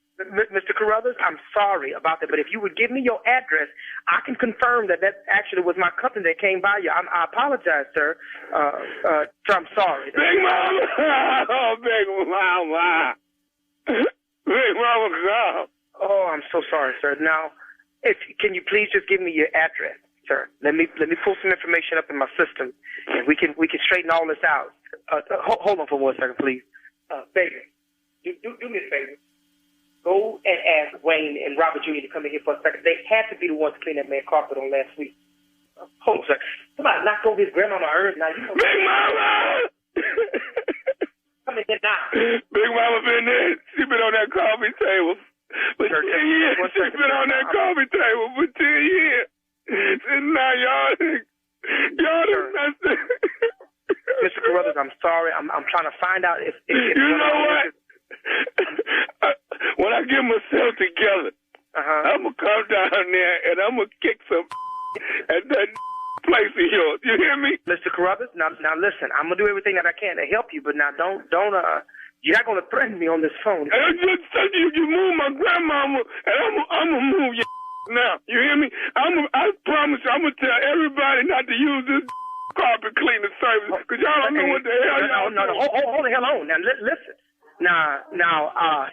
Mr. Carruthers, I'm sorry about that, but if you would give me your address, I can confirm that actually was my company that came by you. I apologize, sir. So I'm sorry. Big Mama! Oh, Big Mama! Big Mama gone. Oh, I'm so sorry, sir. Now, can you please just give me your address, sir? Let me pull some information up in my system, and we can straighten all this out. Hold on for 1 second, please. Baby, do me a favor. Go and ask Wayne and Robert Jr. to come in here for a second. They had to be the ones to clean that man carpet on last week. Hold on a second. Somebody knocked over his grandma on earth now. You know Big Mama! Come in here now. Big Mama been there. She been on that coffee table for 10 years. She been on that coffee table for 10 years. And now y'all done messed it. Mr. Carruthers, I'm sorry. I'm trying to find out if you know what? When I get myself together, I'm going to come down there and I'm going to kick some at that place of yours. You hear me? Mr. Carruthers, now listen, I'm going to do everything that I can to help you, but now don't you're not going to threaten me on this phone. You move my grandmama and I'm going to move your now. You hear me? I promise you, I'm going to tell everybody not to use this carpet cleaning service because y'all don't know what the hell y'all doing. Hold the hell on. Now, listen. Now,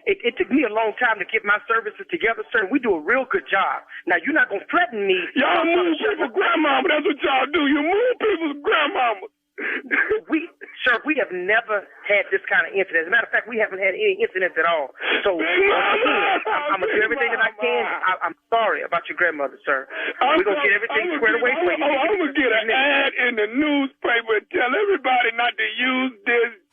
it took me a long time to get my services together, sir. We do a real good job. Now, you're not going to threaten me. Y'all move people's grandmama. That's what y'all do. You move people's grandmama. Sir, we have never had this kind of incident. As a matter of fact, we haven't had any incidents at all. So, I'm going to do everything that I can. I'm sorry about your grandmother, sir. We're going to get everything squared away for you. I'm going to get an ad in the newspaper and tell everybody not to use this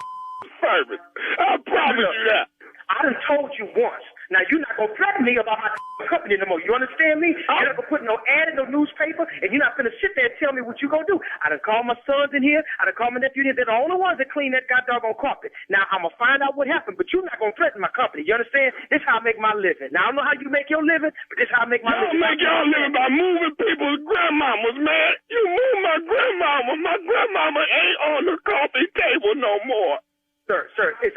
service. I promise you that. I done told you once. Now, you're not going to threaten me about my company no more. You understand me? You're not going to put no ad in no newspaper, and you're not going to sit there and tell me what you're going to do. I done called my sons in here. I done called my nephew in here. They're the only ones that clean that goddamn carpet. Now, I'm going to find out what happened, but you're not going to threaten my company. You understand? This is how I make my living. Now, I don't know how you make your living, but this is how I make my living. Y'all make y'all living by moving people's grandmamas, man. You move my grandmama. My grandmama ain't on the coffee table no more. Sir,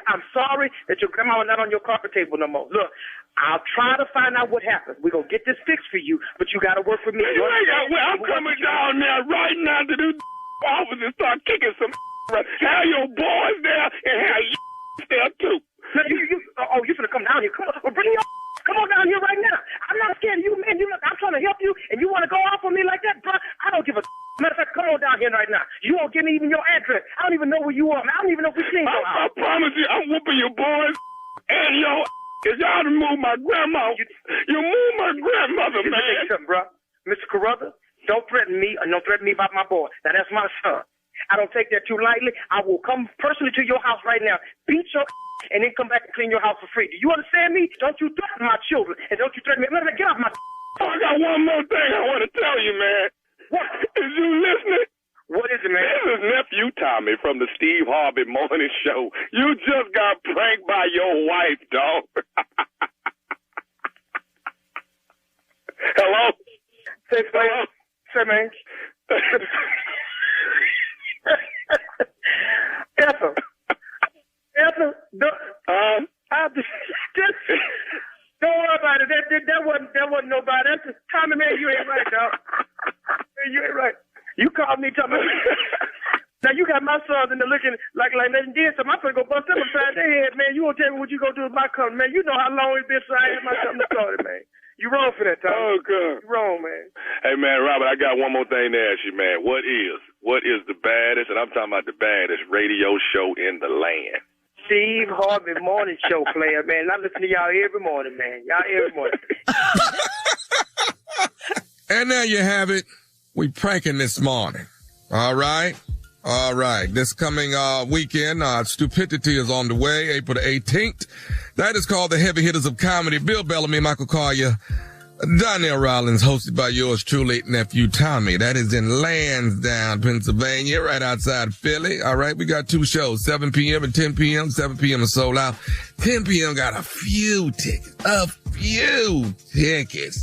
I'm sorry that your grandma was not on your carpet table no more. Look, I'll try to find out what happened. We're going to get this fixed for you, but you got to work with me. I'm coming down there right now to the office and start kicking some have your boys there and have you there too. Now, you finna come down here. Come on down here right now. I'm not scared of you, man. I'm trying to help you, and you want to go off on me like that, bro? I don't give a matter of fact, come on down here right now. You won't give me even your address. I don't even know where you are, man. I don't even know if we can go out. I promise you, I'm whooping your boys and your because y'all done moved my grandma. You moved my grandmother, man. Listen, bro. Mr. Carruthers, don't threaten me or don't threaten me about my boy. Now, that's my son. I don't take that too lightly. I will come personally to your house right now, beat your and then come back and clean your house for free. Do you understand me? Don't you threaten my children, and don't you threaten me. Get off my I got one more thing I want to tell you, man. What? Is you listening? What is it, man? This is Nephew Tommy from the Steve Harvey Morning Show. You just got pranked by your wife, dog. Hello? Say, man. Ethel, don't worry about it. That wasn't nobody. That's just Tommy, man. You ain't right, dog. Man, you ain't right. You called me, Tommy. Now you got my sons in there looking like they did something. I'm gonna go bust them upside their head, man. You won't tell me what you gonna do with my company, man. You know how long it's been since I had my company started, man. You wrong for that, Tommy. Oh, God. You wrong, man. Hey, man, Robert, I got one more thing to ask you, man. What is the baddest, and I'm talking about the baddest radio show in the land? Steve Harvey Morning Show player, man. I listen to y'all every morning, man. Y'all every morning. And there you have it. We pranking this morning. All right. This coming weekend, Stupidity is on the way, April the 18th. That is called the Heavy Hitters of Comedy. Bill Bellamy, Michael Collier, Donnell Rollins, hosted by yours truly, Nephew Tommy. That is in Lansdowne, Pennsylvania, right outside Philly. All right, we got 2 shows, 7 p.m. and 10 p.m. 7 p.m. is sold out. 10 p.m. got a few tickets.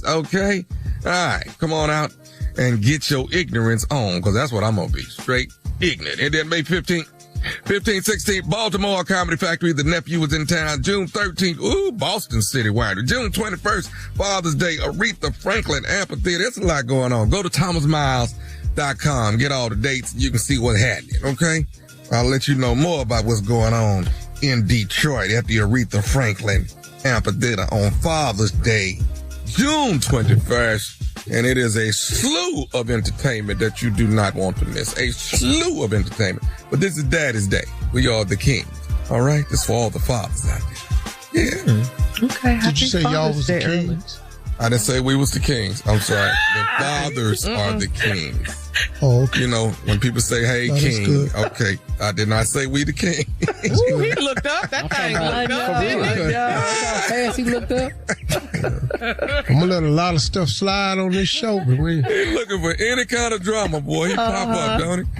Okay? All right, come on out and get your ignorance on, because that's what I'm going to be, straight ignorant. And then May 15th, 16th, Baltimore Comedy Factory. The Nephew was in town. June 13th, Boston City Winery. June 21st, Father's Day, Aretha Franklin Amphitheater. There's a lot going on. Go to thomasmiles.com. Get all the dates. You can see what's happening, okay? I'll let you know more about what's going on in Detroit at the Aretha Franklin Amphitheater on Father's Day, June 21st. And it is a slew of entertainment that you do not want to miss. A slew of entertainment. But this is Daddy's Day. We are the kings. All right? This is for all the fathers out there. Yeah. Okay. Did you say y'all was the kings? I didn't say we was the kings. I'm sorry. The fathers are the kings. Oh, okay. You know, when people say, hey, king. Okay. I did not say we the king. Ooh, he looked up. That thing looked up, didn't he? How fast he looked up. I'm going to let a lot of stuff slide on this show. But He's looking for any kind of drama, boy. He pop up, don't he?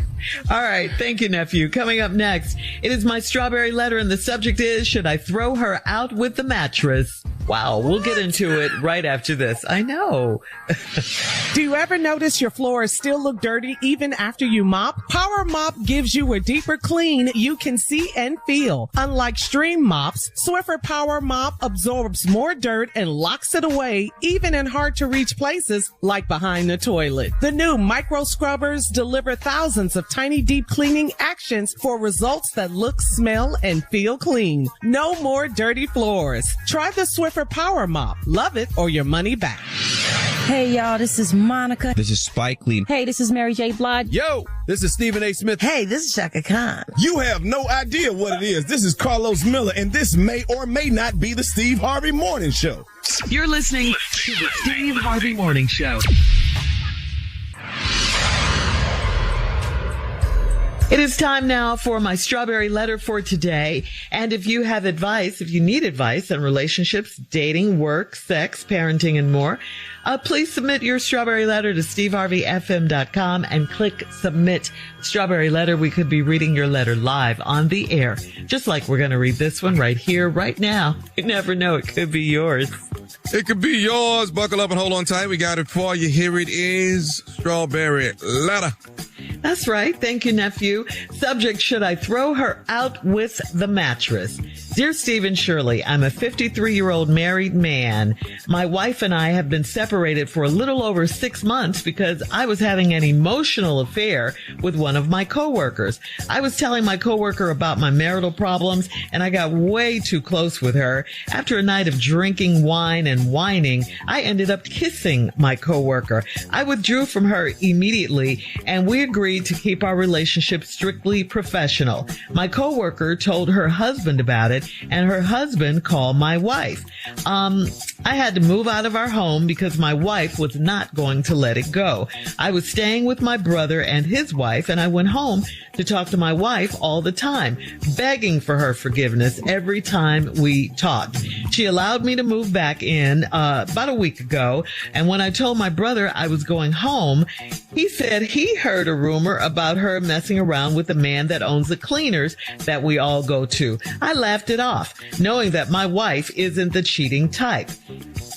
All right. Thank you, Nephew. Coming up next, it is my strawberry letter, and the subject is, should I throw her out with the mattress? Wow. We'll get into it right after this. I know. Do you ever notice your floors still look dirty even after you mop? Power Mop gives you a deeper clean you can see and feel. Unlike stream mops, Swiffer Power Mop absorbs more dirt and locks it away, even in hard to reach places like behind the toilet. The new micro scrubbers deliver thousands of tiny deep cleaning actions for results that look, smell, and feel clean. No more dirty floors. Try the Swiffer Power Mop. Love it or your money back. Hey, y'all, this is Monica. This is Spike Lee. Hey, this is Mary J. Blige. Yo, this is Stephen A. Smith. Hey, this is Shaka Khan. You have no idea what it is. This is Carlos Miller, and this may or may not be the Steve Harvey Morning Show. You're listening to the Steve Harvey Morning Show. It is time now for my strawberry letter for today. And if you have advice, if you need advice on relationships, dating, work, sex, parenting, and more, please submit your strawberry letter to steveharveyfm.com and click submit strawberry letter. We could be reading your letter live on the air, just like we're going to read this one right here, right now. You never know. It could be yours. It could be yours. Buckle up and hold on tight. We got it for you. Here it is. Strawberry letter. That's right. Thank you, Nephew. Subject, should I throw her out with the mattress? Dear Steve and Shirley, I'm a 53-year-old married man. My wife and I have been separated for a little over 6 months because I was having an emotional affair with one of my coworkers. I was telling my coworker about my marital problems, and I got way too close with her. After a night of drinking wine and whining, I ended up kissing my coworker. I withdrew from her immediately, and we agreed to keep our relationship strictly professional. My coworker told her husband about it, and her husband called my wife. I had to move out of our home because my wife was not going to let it go. I was staying with my brother and his wife, and I went home to talk to my wife all the time, begging for her forgiveness every time we talked. She allowed me to move back in about a week ago, and when I told my brother I was going home, he said he heard a rumor about her messing around with the man that owns the cleaners that we all go to. I laughed it off, knowing that my wife isn't the cheating type.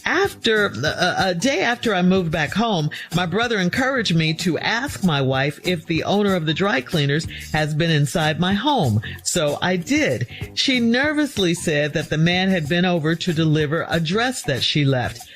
After a day after I moved back home, my brother encouraged me to ask my wife if the owner of the dry cleaners has been inside my home. So I did. She nervously said that the man had been over to deliver a dress that she left.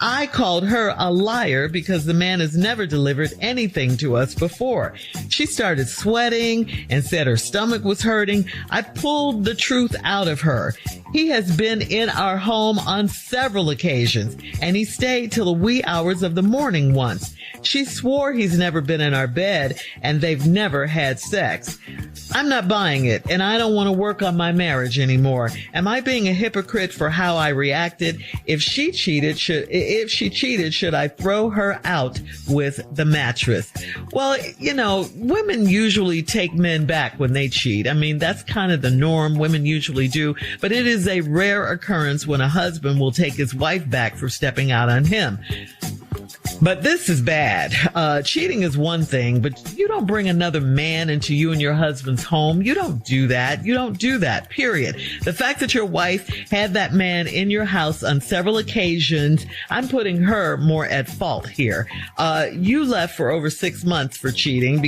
I called her a liar because the man has never delivered anything to us before. She started sweating and said her stomach was hurting. I pulled the truth out of her. He has been in our home on several occasions, and he stayed till the wee hours of the morning once. She swore he's never been in our bed, and they've never had sex. I'm not buying it, and I don't want to work on my marriage anymore. Am I being a hypocrite for how I reacted? If she cheated, should I throw her out with the mattress? Well, you know, women usually take men back when they cheat. I mean, that's kind of the norm. Women usually do, but it is is a rare occurrence when a husband will take his wife back for stepping out on him. But this is bad. Cheating is one thing, but you don't bring another man into you and your husband's home. You don't do that. You don't do that, period. The fact that your wife had that man in your house on several occasions, I'm putting her more at fault here. You left for over 6 months for cheating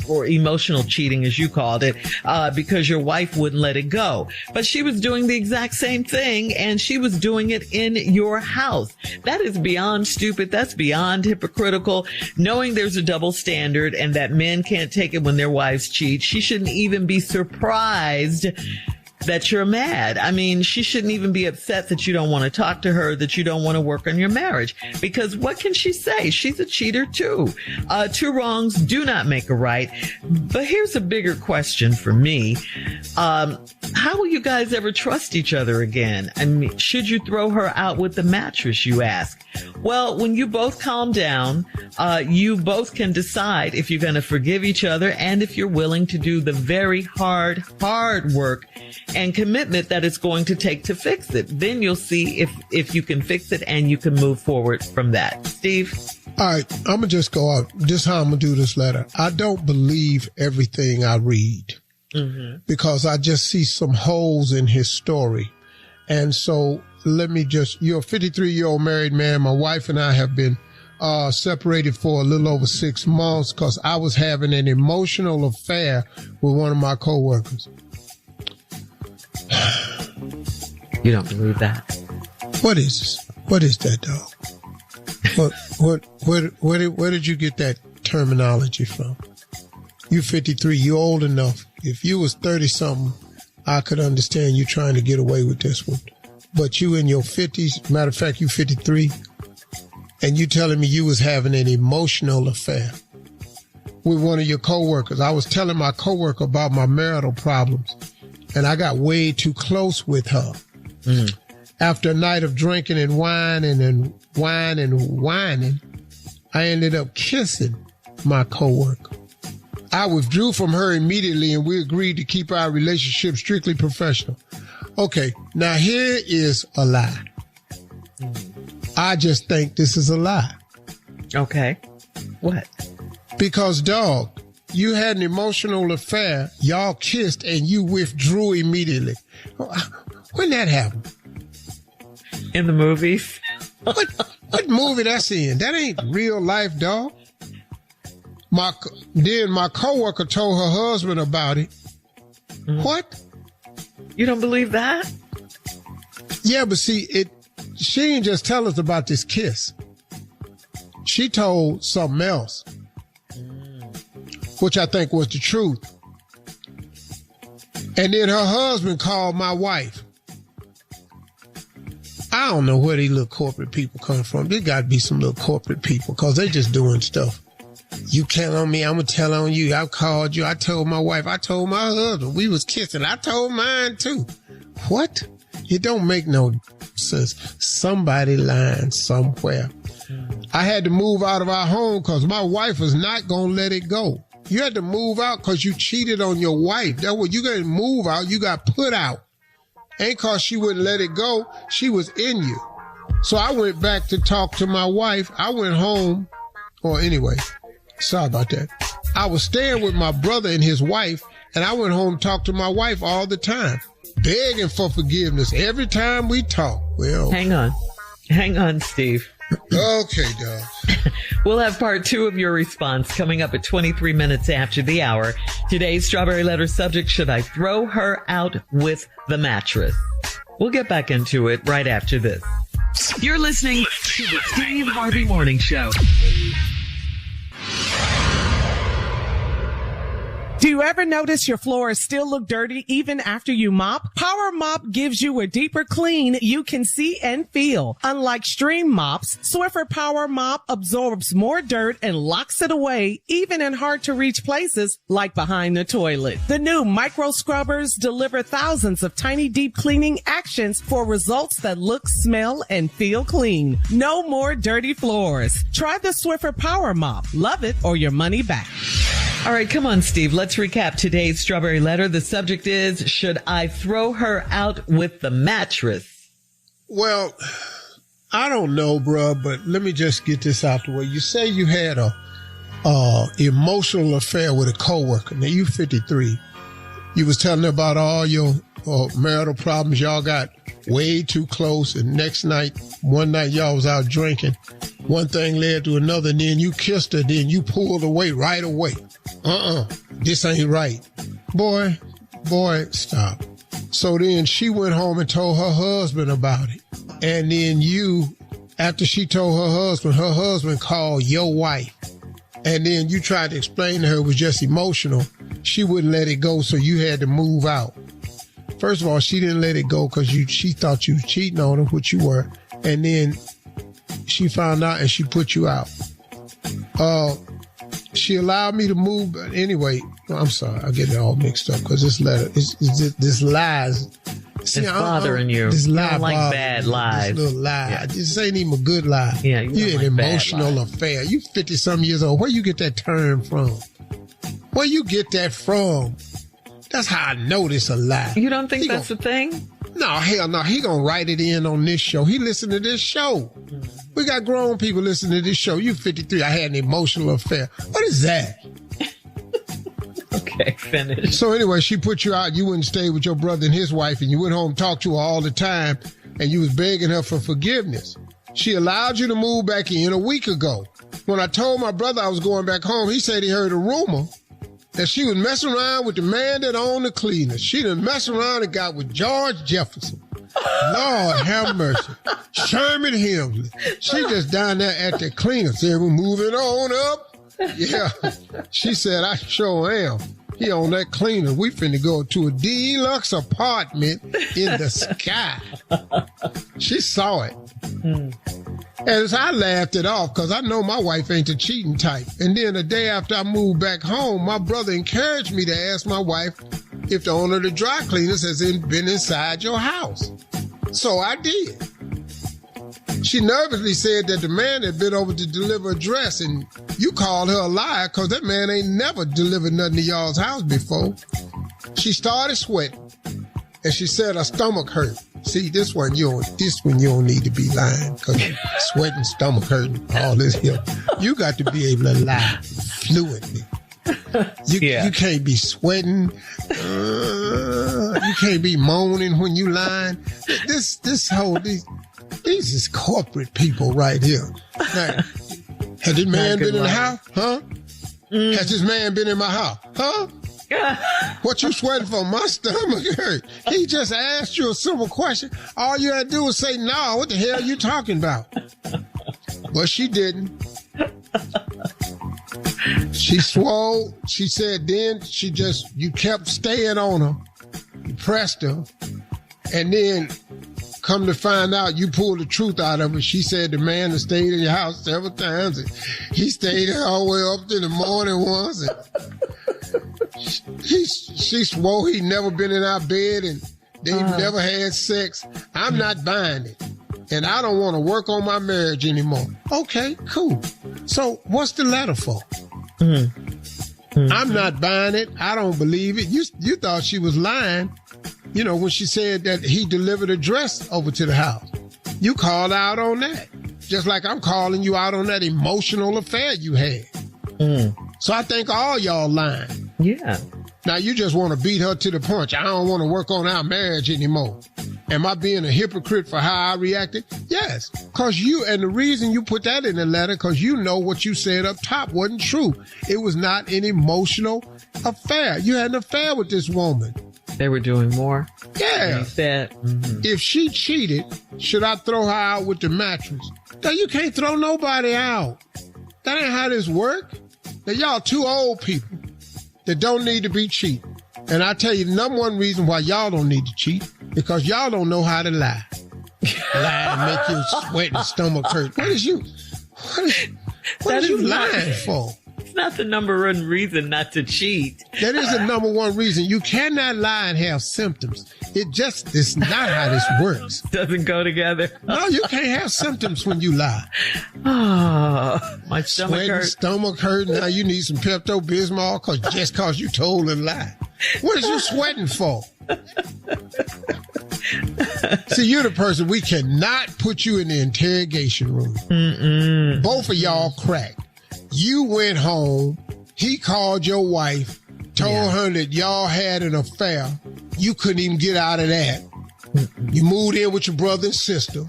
or emotional cheating, as you called it, because your wife wouldn't let it go. But she was doing the exact same thing, and she was doing it in your house. That is beyond stupid. That's beyond hypocritical. Knowing there's a double standard and that men can't take it when their wives cheat, she shouldn't even be surprised that you're mad. I mean, she shouldn't even be upset that you don't want to talk to her, that you don't want to work on your marriage. Because what can she say? She's a cheater too. Two wrongs do not make a right. But here's a bigger question for me. How will you guys ever trust each other again? I mean, should you throw her out with the mattress, you ask? Well, when you both calm down, you both can decide if you're going to forgive each other and if you're willing to do the very hard work and commitment that it's going to take to fix it. Then you'll see if you can fix it and you can move forward from that. Steve? All right, I'm going to just go out. This is how I'm going to do this letter. I don't believe everything I read because I just see some holes in his story. And so you're a 53-year-old married man. My wife and I have been separated for a little over 6 months because I was having an emotional affair with one of my coworkers. You don't believe that? What is this? What is that, dog? Where did you get that terminology from? You 53, you old enough. If you was 30-something, I could understand you trying to get away with this one. But you in your 50s, matter of fact, you 53, and you telling me you was having an emotional affair with one of your coworkers. I was telling my coworker about my marital problems, and I got way too close with her. After a night of drinking and whining, I ended up kissing my coworker. I withdrew from her immediately, and we agreed to keep our relationship strictly professional. Okay, now here is a lie. I just think this is a lie. Okay. What? Because, dog, you had an emotional affair, y'all kissed, and you withdrew immediately. When that happened? In the movies. What movie that's in? That ain't real life, dog. Then my coworker told her husband about it. What? You don't believe that? Yeah, but see, she didn't just tell us about this kiss. She told something else, which I think was the truth. And then her husband called my wife. I don't know where these little corporate people come from. There got to be some little corporate people because they just doing stuff. You count on me, I'm going to tell on you. I called you. I told my wife. I told my husband. We was kissing. I told mine too. What? It don't make no sense. Somebody lying somewhere. I had to move out of our home because my wife was not going to let it go. You had to move out because you cheated on your wife. That was, you got to move out. You got put out. Ain't because she wouldn't let it go. She was in you. So I went back to talk to my wife. I went home. Or anyway, sorry about that. I was staying with my brother and his wife, and I went home to talk to my wife all the time, begging for forgiveness every time we talk. Well, hang on, Steve. Okay, dog. We'll have part 2 of your response coming up at 23 minutes after the hour. Today's Strawberry Letter subject, should I throw her out with the mattress? We'll get back into it right after this. You're listening to the Steve Harvey Morning Show. Do you ever notice your floors still look dirty even after you mop? Power Mop gives you a deeper clean you can see and feel. Unlike stream mops, Swiffer Power Mop absorbs more dirt and locks it away, even in hard-to-reach places like behind the toilet. The new micro scrubbers deliver thousands of tiny deep cleaning actions for results that look, smell, and feel clean. No more dirty floors. Try the Swiffer Power Mop. Love it or your money back. All right, come on, Steve. Let's recap today's Strawberry Letter. The subject is, should I throw her out with the mattress? Well, I don't know, bro, but let me just get this out the way. You say you had a emotional affair with a coworker. Now, you 53. You was telling her about all your marital problems. Y'all got way too close, and one night y'all was out drinking. One thing led to another, and then you kissed her, then you pulled away right away. This ain't right. Boy, stop. So then she went home and told her husband about it. And then after she told her husband called your wife. And then you tried to explain to her it was just emotional. She wouldn't let it go, so you had to move out. First of all, she didn't let it go because she thought you was cheating on her, which you were. And then she found out and she put you out. She allowed me to move. But anyway, I'm sorry. I get it all mixed up because this letter, this lies. See, it's bothering you. This lie, you don't like bad lies. This little lie. Yeah. This ain't even a good lie. Yeah, you an emotional affair. You 50-some years old. Where you get that term from? Where you get that from? That's how I know this a lie. You don't think that's the thing? No, hell no. He gonna write it in on this show. He listened to this show. We got grown people listening to this show. You 53. I had an emotional affair. What is that? Okay, finish. So anyway, she put you out. You wouldn't stay with your brother and his wife, and you went home and talked to her all the time, and you was begging her for forgiveness. She allowed you to move back in a week ago. When I told my brother I was going back home, he said he heard a rumor that she was messing around with the man that owned the cleaners. She done messed around and got with George Jefferson. Lord have mercy. Sherman Hemsley. She just down there at the cleaner. Said, we're moving on up. Yeah. She said, I sure am. He on that cleaner. We finna go to a deluxe apartment in the sky. She saw it. And I laughed it off because I know my wife ain't the cheating type. And then the day after I moved back home, my brother encouraged me to ask my wife if the owner of the dry cleaners has been inside your house. So I did. She nervously said that the man had been over to deliver a dress, and you called her a liar because that man ain't never delivered nothing to y'all's house before. She started sweating, and she said her stomach hurt. See, this one you don't need to be lying because sweating, stomach hurting, all this here. You got to be able to lie fluently. You can't be sweating. You can't be moaning when you lying. These is corporate people right here. Now, has this man been in the house? Huh? Has this man been in my house? Huh? What you sweating for? My stomach hurt. He just asked you a simple question. All you had to do was say, no, what the hell are you talking about? But she didn't. She swore. She said then you kept staying on her. You pressed her. And then come to find out, you pulled the truth out of her. She said the man that stayed in your house several times. And he stayed there all the way up to the morning once. And she swore he'd never been in our bed and they've never had sex. I'm not buying it. And I don't want to work on my marriage anymore. Okay, cool. So what's the letter for? I'm not buying it. I don't believe it. You thought she was lying, when she said that he delivered a dress over to the house. You called out on that. Just like I'm calling you out on that emotional affair you had. So I think all y'all lying. Yeah. Now you just want to beat her to the punch. I don't want to work on our marriage anymore. Am I being a hypocrite for how I reacted? Yes. And the reason you put that in the letter, because you know what you said up top wasn't true. It was not an emotional affair. You had an affair with this woman. They were doing more? Yeah. You said. If she cheated, should I throw her out with the mattress? Now you can't throw nobody out. That ain't how this work. Now y'all two old people that don't need to be cheating. And I tell you, the number one reason why y'all don't need to cheat, because y'all don't know how to lie. Lie and make you sweat and stomach hurt. What is you lying for? It's not the number one reason not to cheat. That is the number one reason. You cannot lie and have symptoms. It's not how this works. Doesn't go together. No, you can't have symptoms when you lie. Oh, my stomach hurts. Stomach hurt. Now you need some Pepto-Bismol just cause you told a lie. What is you sweating for? See, you're the person, we cannot put you in the interrogation room. Mm-mm. Both of y'all cracked. You went home. He called your wife, told her that y'all had an affair. You couldn't even get out of that. You moved in with your brother and sister.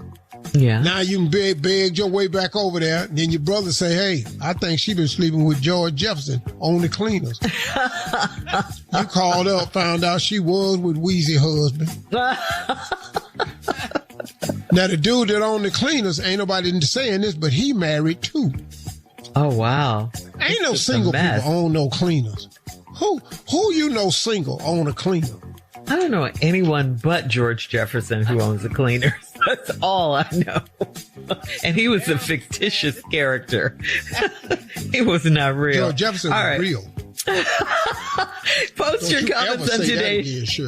Yeah. Now you begged your way back over there. And then your brother say, hey, I think she been sleeping with George Jefferson on the cleaners. You called up, found out she was with Weezy husband. Now the dude that owned the cleaners, ain't nobody saying this, but he married too. Oh, wow. Ain't no single people own no cleaners. Who you know single own a cleaner? I don't know anyone but George Jefferson who owns the cleaners. That's all I know. And he was a fictitious character. He was not real. George Jefferson was real. Post your comments on today's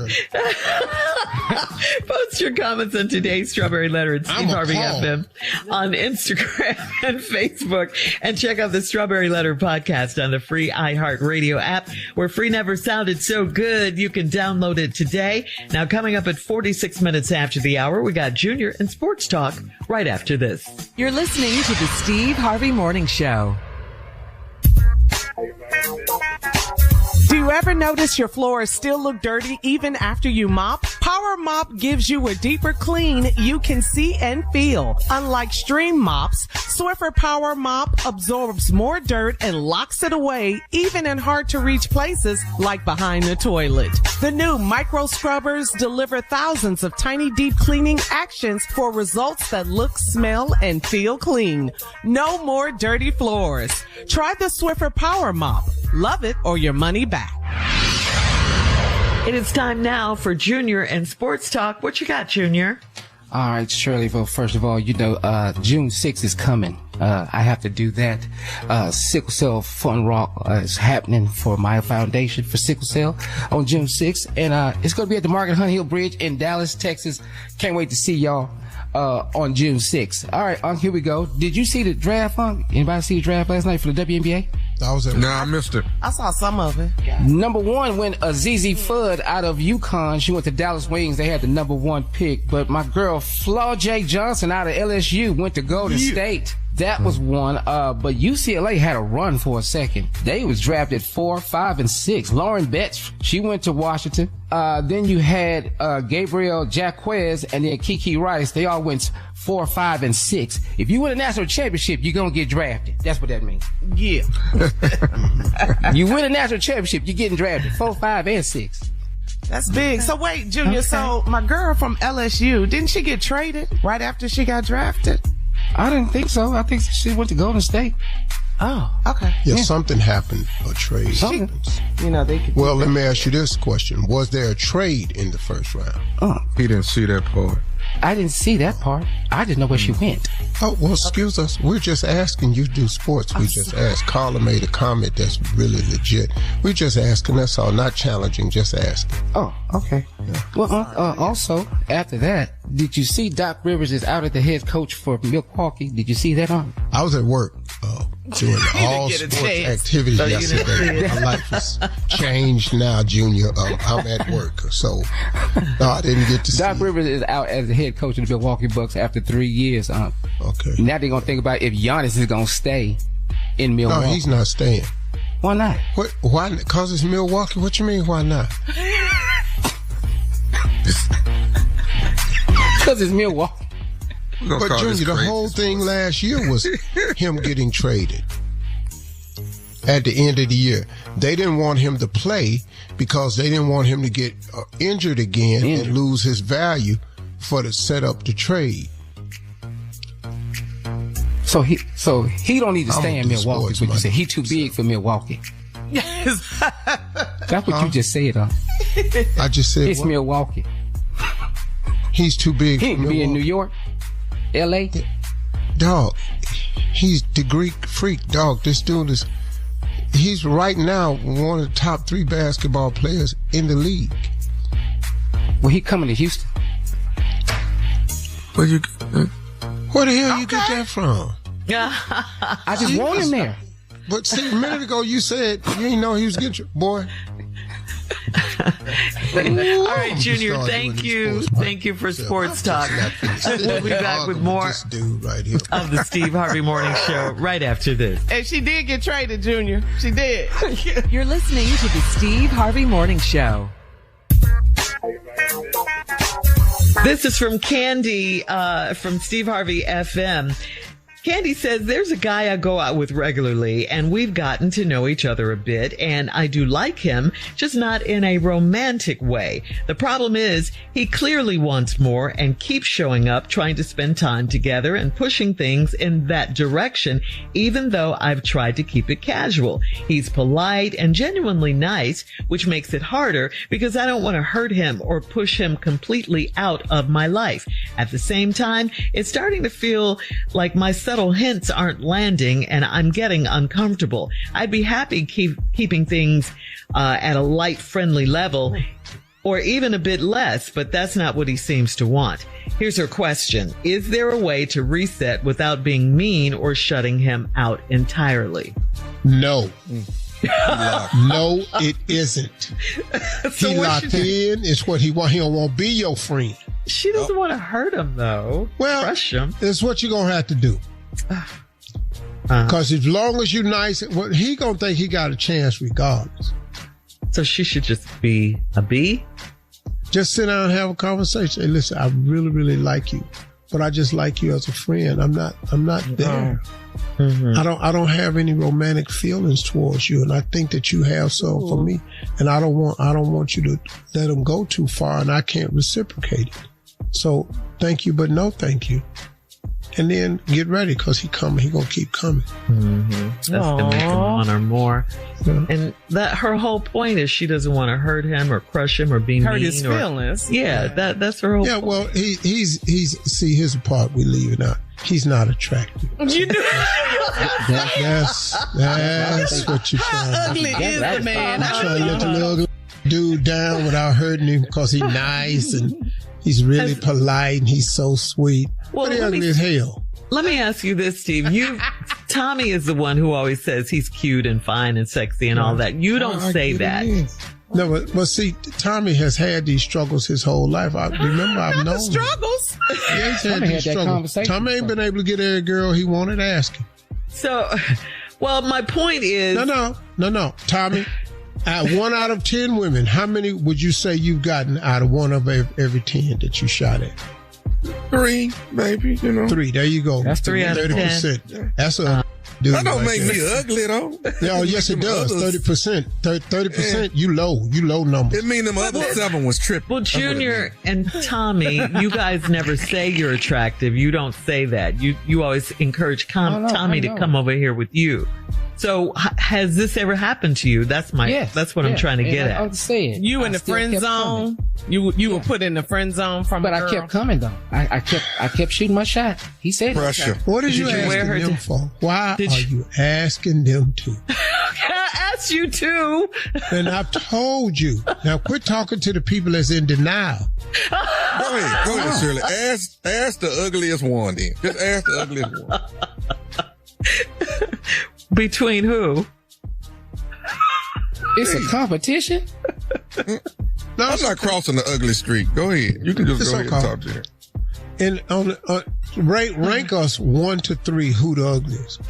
Post your comments on today's Strawberry Letter at Steve Harvey FM on Instagram and Facebook, and check out the Strawberry Letter podcast on the free iHeartRadio app, where free never sounded so good. You can download it today. Now, coming up at 46 minutes after the hour, we got Junior and Sports Talk right after this. You're listening to the Steve Harvey Morning Show. Do you ever notice your floors still look dirty even after you mop? Power Mop gives you a deeper clean you can see and feel. Unlike stream mops, Swiffer Power Mop absorbs more dirt and locks it away, even in hard-to-reach places like behind the toilet. The new micro scrubbers deliver thousands of tiny deep cleaning actions for results that look, smell, and feel clean. No more dirty floors. Try the Swiffer Power Mop. Love it or your money back. It is time now for Junior and Sports Talk. What you got, Junior? All right, Shirley, well, first of all, June 6th is coming. I have to do that. Sickle Cell Fun Rock is happening for my foundation for sickle cell on June 6th. And it's going to be at the Market Hunt Hill Bridge in Dallas, Texas. Can't wait to see y'all on June 6th. All right, here we go. Did you see the draft, Anybody see the draft last night for the WNBA? I missed it. I saw some of it. Number one went Azizi Fudd out of UConn. She went to Dallas Wings. They had the number one pick. But my girl Flaw J. Johnson out of LSU went to Golden State. That was one. But UCLA had a run for a second. They was drafted 4, 5, and 6. Lauren Betts, she went to Washington. Then you had Gabriel Jacquez and then Kiki Rice. They all went 4, 5, and 6. If you win a national championship, you're going to get drafted. That's what that means. Yeah. You win a national championship, you're getting drafted. 4, 5, and 6. That's big. So wait, Junior, so my girl from LSU, didn't she get traded right after she got drafted? I didn't think so. I think she went to Golden State. Oh, okay. Yeah, something happened, a trade. Well, let me ask you this question. Was there a trade in the first round? He didn't see that part. I didn't see that part. I didn't know where she went. Oh, well, excuse us. We're just asking. You do sports. We just asked. Carla made a comment that's really legit. We're just asking. That's all. Not challenging, just asking. Oh, okay. Yeah. Well, also, after that, did you see Doc Rivers is out at the head coach for Milwaukee? Did you see that on? I was at work doing all sports activities yesterday. My life has changed now, Junior. I'm at work, so no, I didn't get to see. Doc Rivers is out as the head coach of the Milwaukee Bucks after 3 years. Okay. Now they're gonna think about if Giannis is gonna stay in Milwaukee. No, he's not staying. Why not? What? Why? Because it's Milwaukee. What you mean? Why not? Because it's Milwaukee. But Junior, the whole thing last year was him getting traded at the end of the year. They didn't want him to play because they didn't want him to get injured again and lose his value for the set up the trade. So he don't need to stay in Milwaukee. Is what you said. He too big for Milwaukee. Yes. That's what you just said. I just said it's Milwaukee. He's too big. He can be in New York, L.A. Dog, he's the Greek freak. Dog, this dude is he's right now one of the top 3 basketball players in the league. Well, he coming to Houston. Where the hell you get that from? I just want him there. But see, a minute ago you said you didn't know he was getting boy. All right, Junior, thank you. Thank you for Sports Talk. We'll be back with more this dude right here of the Steve Harvey Morning Show right after this. And she did get traded, Junior. She did. You're listening to the Steve Harvey Morning Show. This is from Candy from Steve Harvey FM. Candy says, there's a guy I go out with regularly, and we've gotten to know each other a bit, and I do like him, just not in a romantic way. The problem is, he clearly wants more and keeps showing up, trying to spend time together and pushing things in that direction, even though I've tried to keep it casual. He's polite and genuinely nice, which makes it harder because I don't want to hurt him or push him completely out of my life. At the same time, it's starting to feel like my subtle hints aren't landing and I'm getting uncomfortable. I'd be happy keeping things at a light, friendly level or even a bit less, but that's not what he seems to want. Here's her question. Is there a way to reset without being mean or shutting him out entirely? No. No, it isn't. So he locked in. It's what he want. He don't want to be your friend. She doesn't want to hurt him, though. Well, crush him. It's what you're going to have to do. Because as long as you're nice, he going to think he got a chance regardless. So she should just be a B? Just sit down and have a conversation. Hey, listen, I really, really like you, but I just like you as a friend. I'm not there. Mm-hmm. I don't have any romantic feelings towards you, and I think that you have some for me, and I don't want you to let them go too far, and I can't reciprocate it. So thank you, but no thank you. And then get ready, because he gonna keep coming. Mm-hmm. That's to make him want her more. Yeah. And that her whole point is she doesn't want to hurt him or crush him or be mean. Hurt his feelings. Yeah, that's her whole point. Well, he's see, here's the part we leaving out. He's not attractive. You do. That's what you're trying to do. How ugly is the man? I'm trying to let the little dude down without hurting him, because he's nice and he's really polite and he's so sweet. Well, but he's ugly as hell. Let me ask you this, Steve. Tommy is the one who always says he's cute and fine and sexy and all that. You don't say that. No, but see, Tommy has had these struggles his whole life. I've known him. Struggles. Yeah, he's had these struggles. Tommy ain't been able to get every girl he wanted asking. So, well, my point is... No. Tommy, at 1 out of 10 women, how many would you say you've gotten out of 1 of every 10 that you shot at? 3, maybe, 3, there you go. That's 3 out of 10. 30%. That's a... Dude, that don't make me ugly, though. Yeah, yes, it does. 30%. 30%, you low numbers. It mean them other 7 was tripping. Well, Junior and Tommy, you guys never say you're attractive. You don't say that. You always encourage Tommy to come over here with you. So has this ever happened to you? That's what I'm trying to get at. I was saying, you in the friend zone. You were put in the friend zone from. But a girl. I kept coming though. I kept shooting my shot. He said pressure. What did you asking them for? Why are you asking them to? I asked you to. And I've told you. Now quit talking to the people that's in denial. Go ahead, Shirley. Ask the ugliest one then. Just ask the ugliest one. Between who? It's a competition. No, I'm not crossing the ugly streak. Go ahead. You can just go ahead and talk to her. And rank us 1 to 3. Who the ugliest?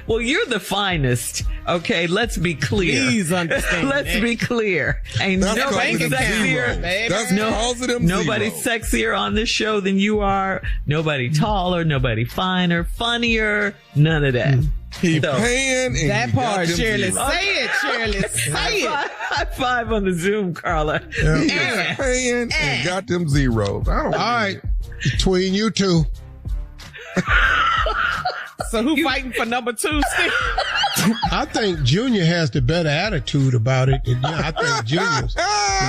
Well, you're the finest. Okay, let's be clear. Please understand. Let's be clear. Ain't nobody sexier. Nobody sexier on this show than you are. Nobody taller. Nobody finer. Funnier. None of that. He paying and that part, Shirley. Say it, Shirley. Say it. High five on the Zoom, Carla. Yeah. He paying and got them zeros. All right, between you two. So who fighting for number 2, Steve? I think Junior has the better attitude about it. I think Junior's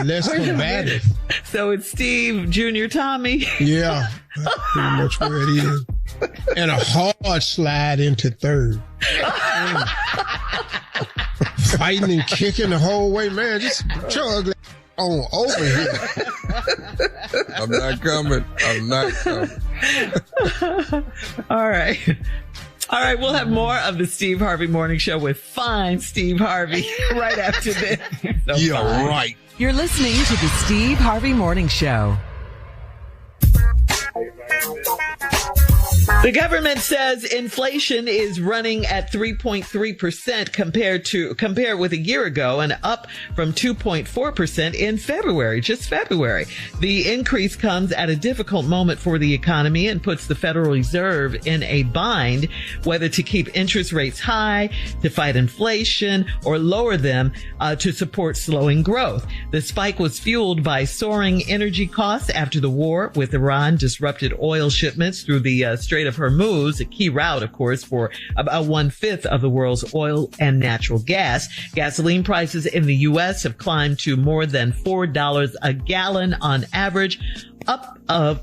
less combative. So it's Steve, Junior, Tommy. Yeah, that's pretty much where it is. And a hard slide into 3rd. Fighting and kicking the whole way, man. Just chug on over here. I'm not coming. All right. All right, we'll have more of the Steve Harvey Morning Show with fine Steve Harvey right after this. So yeah, right. You're listening to the Steve Harvey Morning Show. The government says inflation is running at 3.3% compared with a year ago and up from 2.4% in February, just February. The increase comes at a difficult moment for the economy and puts the Federal Reserve in a bind whether to keep interest rates high, to fight inflation, or lower them to support slowing growth. The spike was fueled by soaring energy costs after the war with Iran disrupted oil shipments through the Strait of Hormuz, a key route, of course, for about 1/5 of the world's oil and natural gas. Gasoline prices in the U.S. have climbed to more than $4 a gallon on average, up over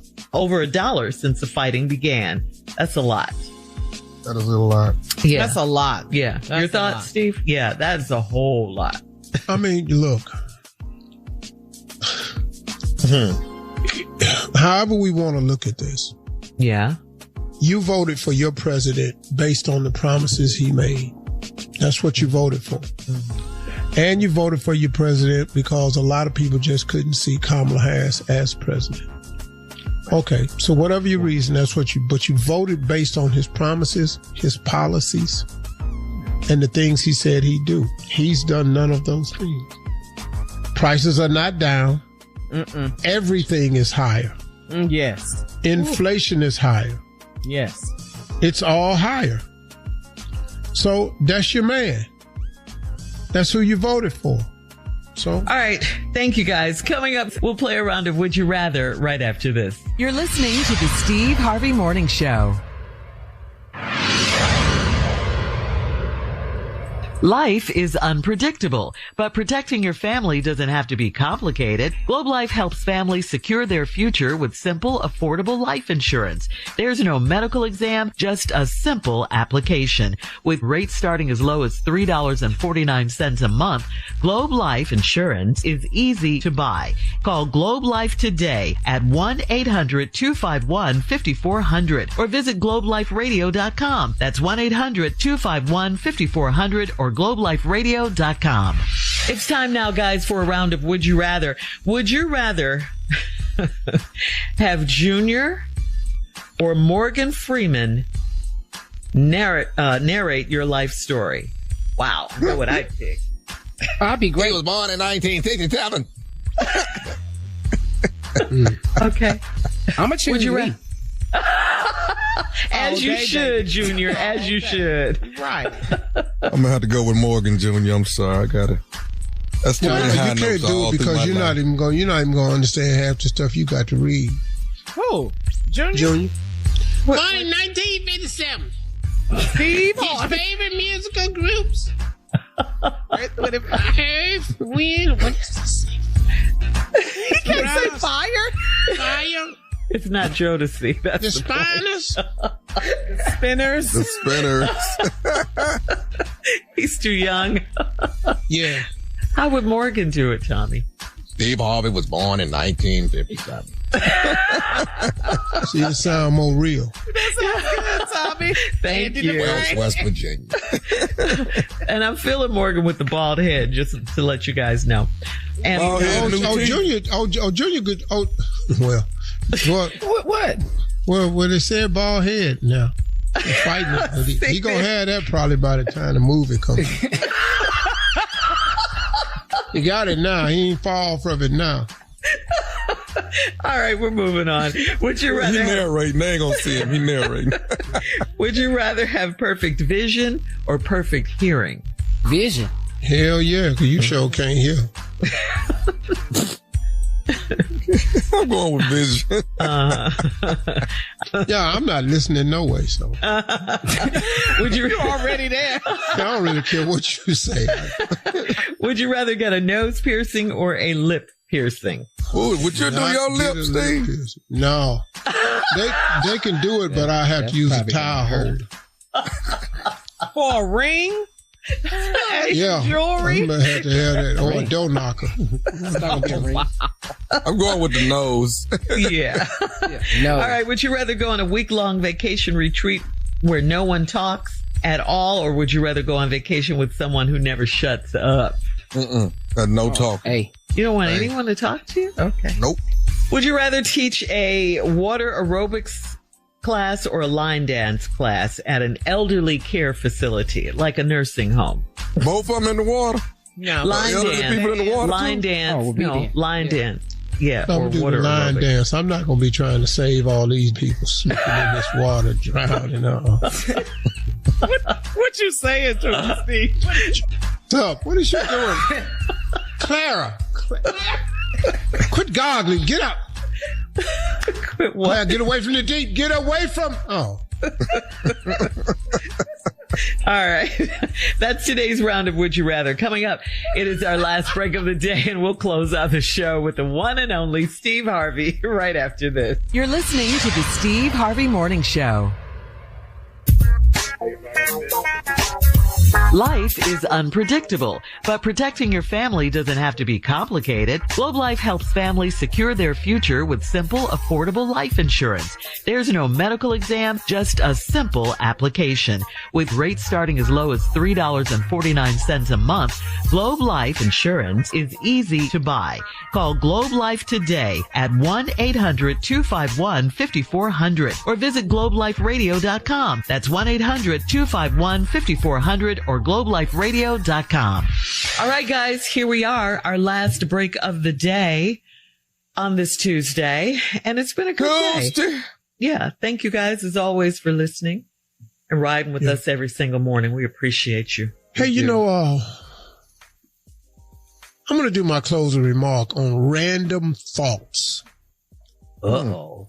$1 since the fighting began. That's a lot. That is a lot. Yeah. That's a lot. Yeah. That's Your thoughts, Steve? Yeah, that's a whole lot. I mean, look. However we want to look at this. Yeah. You voted for your president based on the promises he made. That's what you voted for. Mm-hmm. And you voted for your president because a lot of people just couldn't see Kamala Harris as president. Okay, so whatever your reason, that's what but you voted based on his promises, his policies, and the things he said he'd do. He's done none of those things. Prices are not down. Mm-mm. Everything is higher. Yes. Inflation is higher. Yes. It's all higher. So that's your man. That's who you voted for. So. All right. Thank you, guys. Coming up, we'll play a round of Would You Rather right after this. You're listening to the Steve Harvey Morning Show. Life is unpredictable, but protecting your family doesn't have to be complicated. Globe Life helps families secure their future with simple, affordable life insurance. There's no medical exam, just a simple application. With rates starting as low as $3.49 a month, Globe Life insurance is easy to buy. Call Globe Life today at 1-800-251-5400 or visit globeliferadio.com. That's 1-800-251-5400 or globeliferadio.com. It's time now, guys, for a round of Would You Rather. Would you rather have Junior or Morgan Freeman narrate your life story? Wow, I know what I'd pick. I'd be great. He was born in 1967. Okay. I'm a Would you rather? As you they should, Junior. As you should. Right. I'm gonna have to go with Morgan Jr. I'm sorry, I gotta. That's too many high you can't notes do all it through because my you're not life. even going to understand half the stuff you got to read. Who? Junior? Junior. Born in 1957. Steve His Harvey. favorite musical groups. What if- Earth, Wind, what does it say? He can't say fire. Fire. It's not Jodeci. That's The Spiners. Spinners. The Spinners. He's too young. Yeah. How would Morgan do it, Tommy? Steve Harvey was born in 1957. See, it sound more real. That sounds good, Tommy. Thank Andy you. Wells, West Virginia. And I'm feeling Morgan with the bald head, just to let you guys know. And Bald head, new teeth. Junior good. Well, What? well, they said bald head now. They're fighting it. But he gonna have that probably by the time the movie comes. He got it now. He ain't fall from it now. all right, we're moving on. Would you He rather narrating. They ain't gonna see him. He narrating. would you rather have perfect vision or perfect hearing? Vision. Hell yeah, because you sure can't hear. I'm going with vision. Yeah, I'm not listening no way, so. Would you You're already there. I don't really care what you say. Would you rather get a nose piercing or a lip piercing? Ooh, would you do your lips, Steve? No. They can do it, but I have to use a towel holder. For a ring? Yeah, jewelry. I'm gonna have to have that or a door knocker. I'm going with the nose. Yeah. No. All right. Would you rather go on a week-long vacation retreat where no one talks at all, or would you rather go on vacation with someone who never shuts up? No talk. Hey. You don't want anyone to talk to you? Okay. Nope. Would you rather teach a water aerobics class or a line dance class at an elderly care facility, like a nursing home? Both of them in the water? No. Line dance. People in the water line too? dance. Line dance. Yeah. I'm or doing water line aerobics. dance. I'm not gonna be trying to save all these people slipping in this water, drowning. What you saying to me, Steve? Stop. What is she doing? Clara. Quit goggling. Get up. Quit what? Clara, get away from the deep. Get away from. Oh. All right. That's today's round of Would You Rather. Coming up, it is our last break of the day, and we'll close out the show with the one and only Steve Harvey right after this. You're listening to the Steve Harvey Morning Show. Life is unpredictable, but protecting your family doesn't have to be complicated. Globe Life helps families secure their future with simple, affordable life insurance. There's no medical exam, just a simple application. With rates starting as low as $3.49 a month, Globe Life Insurance is easy to buy. Call Globe Life today at 1-800-251-5400 or visit globeliferadio.com. That's 1-800-251-5400 or globeliferadio.com. All right, guys, here we are, our last break of the day on this Tuesday, and it's been a good day. Yeah, thank you guys, as always, for listening and riding with us every single morning. We appreciate you. Hey, you know, I'm going to do my closing remark on random thoughts. Uh-oh.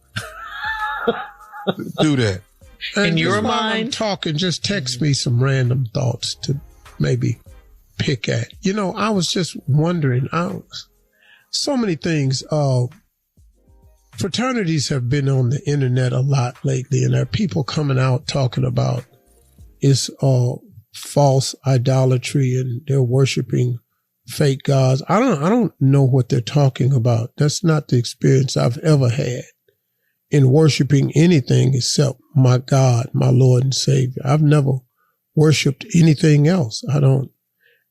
Do that. And in your just while mind, I'm talking, just text me some random thoughts to maybe pick at. You know, I was just wondering, so many things. Fraternities have been on the internet a lot lately, and there are people coming out talking about it's false idolatry and they're worshiping fake gods. I don't know what they're talking about. That's not the experience I've ever had in worshiping anything except my God, my Lord and Savior. I've never worshiped anything else. I don't.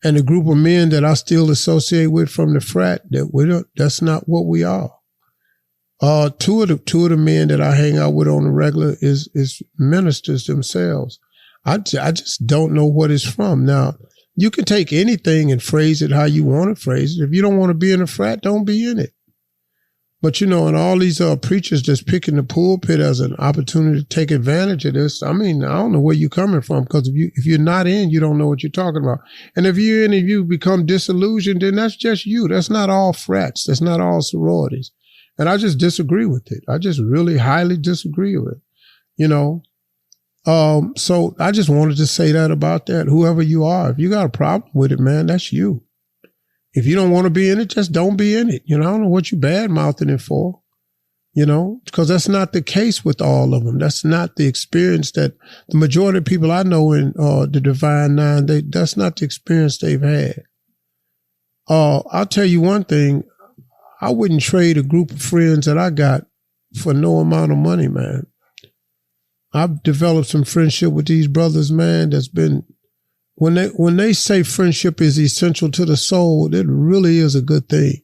And the group of men that I still associate with from the frat, that's not what we are. Two of the men that I hang out with on the regular is ministers themselves. I just don't know what it's from. Now, you can take anything and phrase it how you want to phrase it. If you don't want to be in a frat, don't be in it. But, you know, and all these preachers just picking the pulpit as an opportunity to take advantage of this. I mean, I don't know where you're coming from, because if you're not in, you don't know what you're talking about. And if you're in and you become disillusioned, then that's just you. That's not all frats. That's not all sororities. And I just disagree with it. I just really highly disagree with it, you know. So I just wanted to say that about that. Whoever you are, if you got a problem with it, man, that's you. If you don't want to be in it, just don't be in it. You know, I don't know what you bad-mouthing it for, you know, because that's not the case with all of them. That's not the experience that the majority of people I know in the Divine Nine, that's not the experience they've had. I'll tell you one thing. I wouldn't trade a group of friends that I got for no amount of money, man. I've developed some friendship with these brothers, man, that's been, when they say friendship is essential to the soul, it really is a good thing.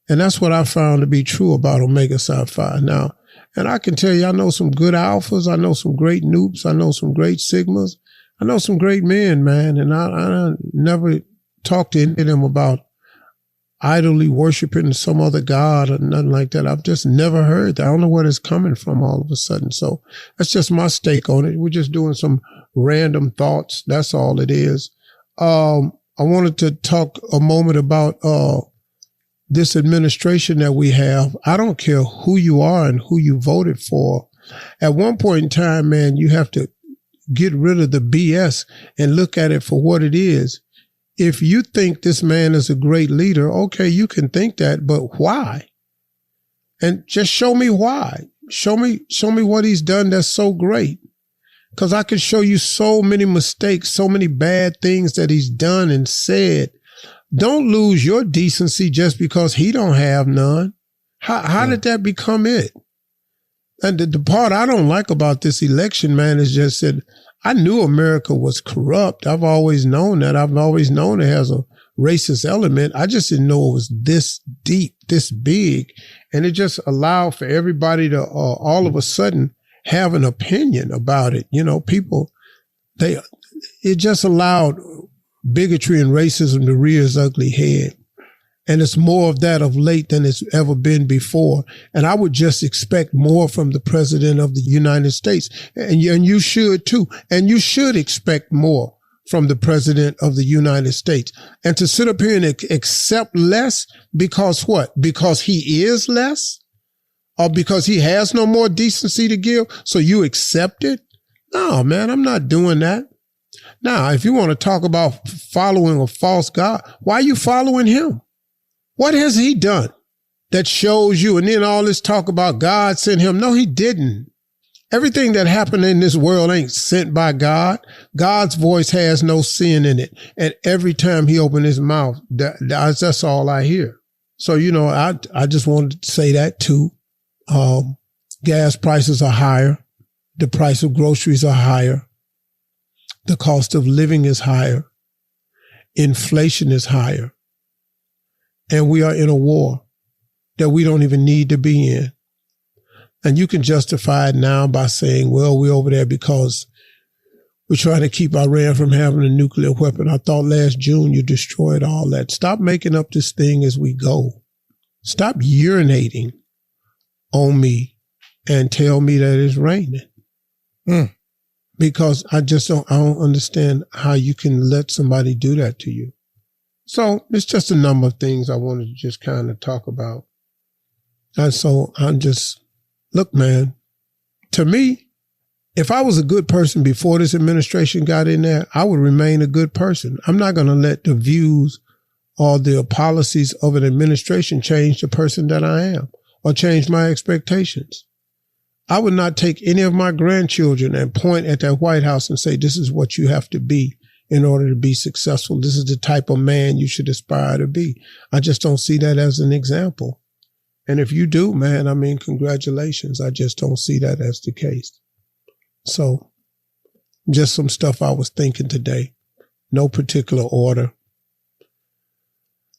And that's what I found to be true about Omega Psi Phi now. And I can tell you, I know some good alphas. I know some great noops. I know some great sigmas. I know some great men, man. And I never talked to any of them about idly worshiping some other god or nothing like that. I've just never heard that. I don't know where it's coming from all of a sudden. So that's just my stake on it. We're just doing some random thoughts. That's all it is. I wanted to talk a moment about this administration that we have. I don't care who you are and who you voted for. At one point in time, man, you have to get rid of the BS and look at it for what it is. If you think this man is a great leader, okay, you can think that, but why? And just show me why. Show me what he's done that's so great. Because I could show you so many mistakes, so many bad things that he's done and said. Don't lose your decency just because he don't have none. How did that become it? And the part I don't like about this election, man, is just that I knew America was corrupt. I've always known that. I've always known it has a racist element. I just didn't know it was this deep, this big. And it just allowed for everybody to all of a sudden have an opinion about it. You know, people, it just allowed bigotry and racism to rear its ugly head. And it's more of that of late than it's ever been before. And I would just expect more from the president of the United States. And you should too. And you should expect more from the president of the United States. And to sit up here and accept less because what? Because he is less? Or because he has no more decency to give? So you accept it? No, man, I'm not doing that. Now, if you want to talk about following a false God, why are you following him? What has he done that shows you? And then all this talk about God sent him. No, he didn't. Everything that happened in this world ain't sent by God. God's voice has no sin in it. And every time he opened his mouth, that's all I hear. So, you know, I just wanted to say that too. Gas prices are higher. The price of groceries are higher. The cost of living is higher. Inflation is higher. And we are in a war that we don't even need to be in. And you can justify it now by saying, well, we're over there because we're trying to keep Iran from having a nuclear weapon. I thought last June you destroyed all that. Stop making up this thing as we go. Stop urinating on me and tell me that it's raining. Because I don't understand how you can let somebody do that to you. So it's just a number of things I wanted to just kind of talk about. And so look, man, to me, if I was a good person before this administration got in there, I would remain a good person. I'm not going to let the views or the policies of an administration change the person that I am or change my expectations. I would not take any of my grandchildren and point at that White House and say, this is what you have to be in order to be successful. This is the type of man you should aspire to be. I just don't see that as an example. And if you do, man, I mean, congratulations. I just don't see that as the case. So just some stuff I was thinking today. No particular order.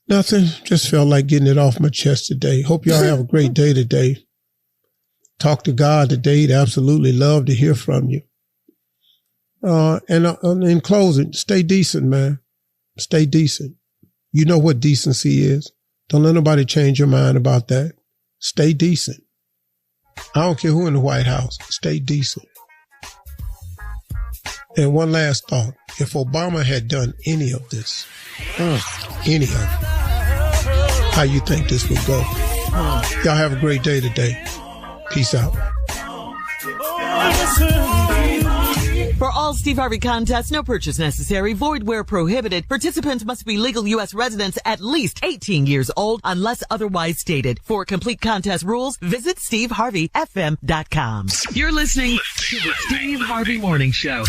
Nothing. Just felt like getting it off my chest today. Hope y'all have a great day today. Talk to God today. He'd absolutely love to hear from you. And in closing, stay decent, man. Stay decent. You know what decency is. Don't let nobody change your mind about that. Stay decent. I don't care who in the White House. Stay decent. And one last thought. If Obama had done any of this, any of it, how you think this would go? Y'all have a great day today. Peace out. For all Steve Harvey contests, no purchase necessary, void where prohibited. Participants must be legal U.S. residents at least 18 years old unless otherwise stated. For complete contest rules, visit SteveHarveyFM.com. You're listening to the Steve Harvey Morning Show.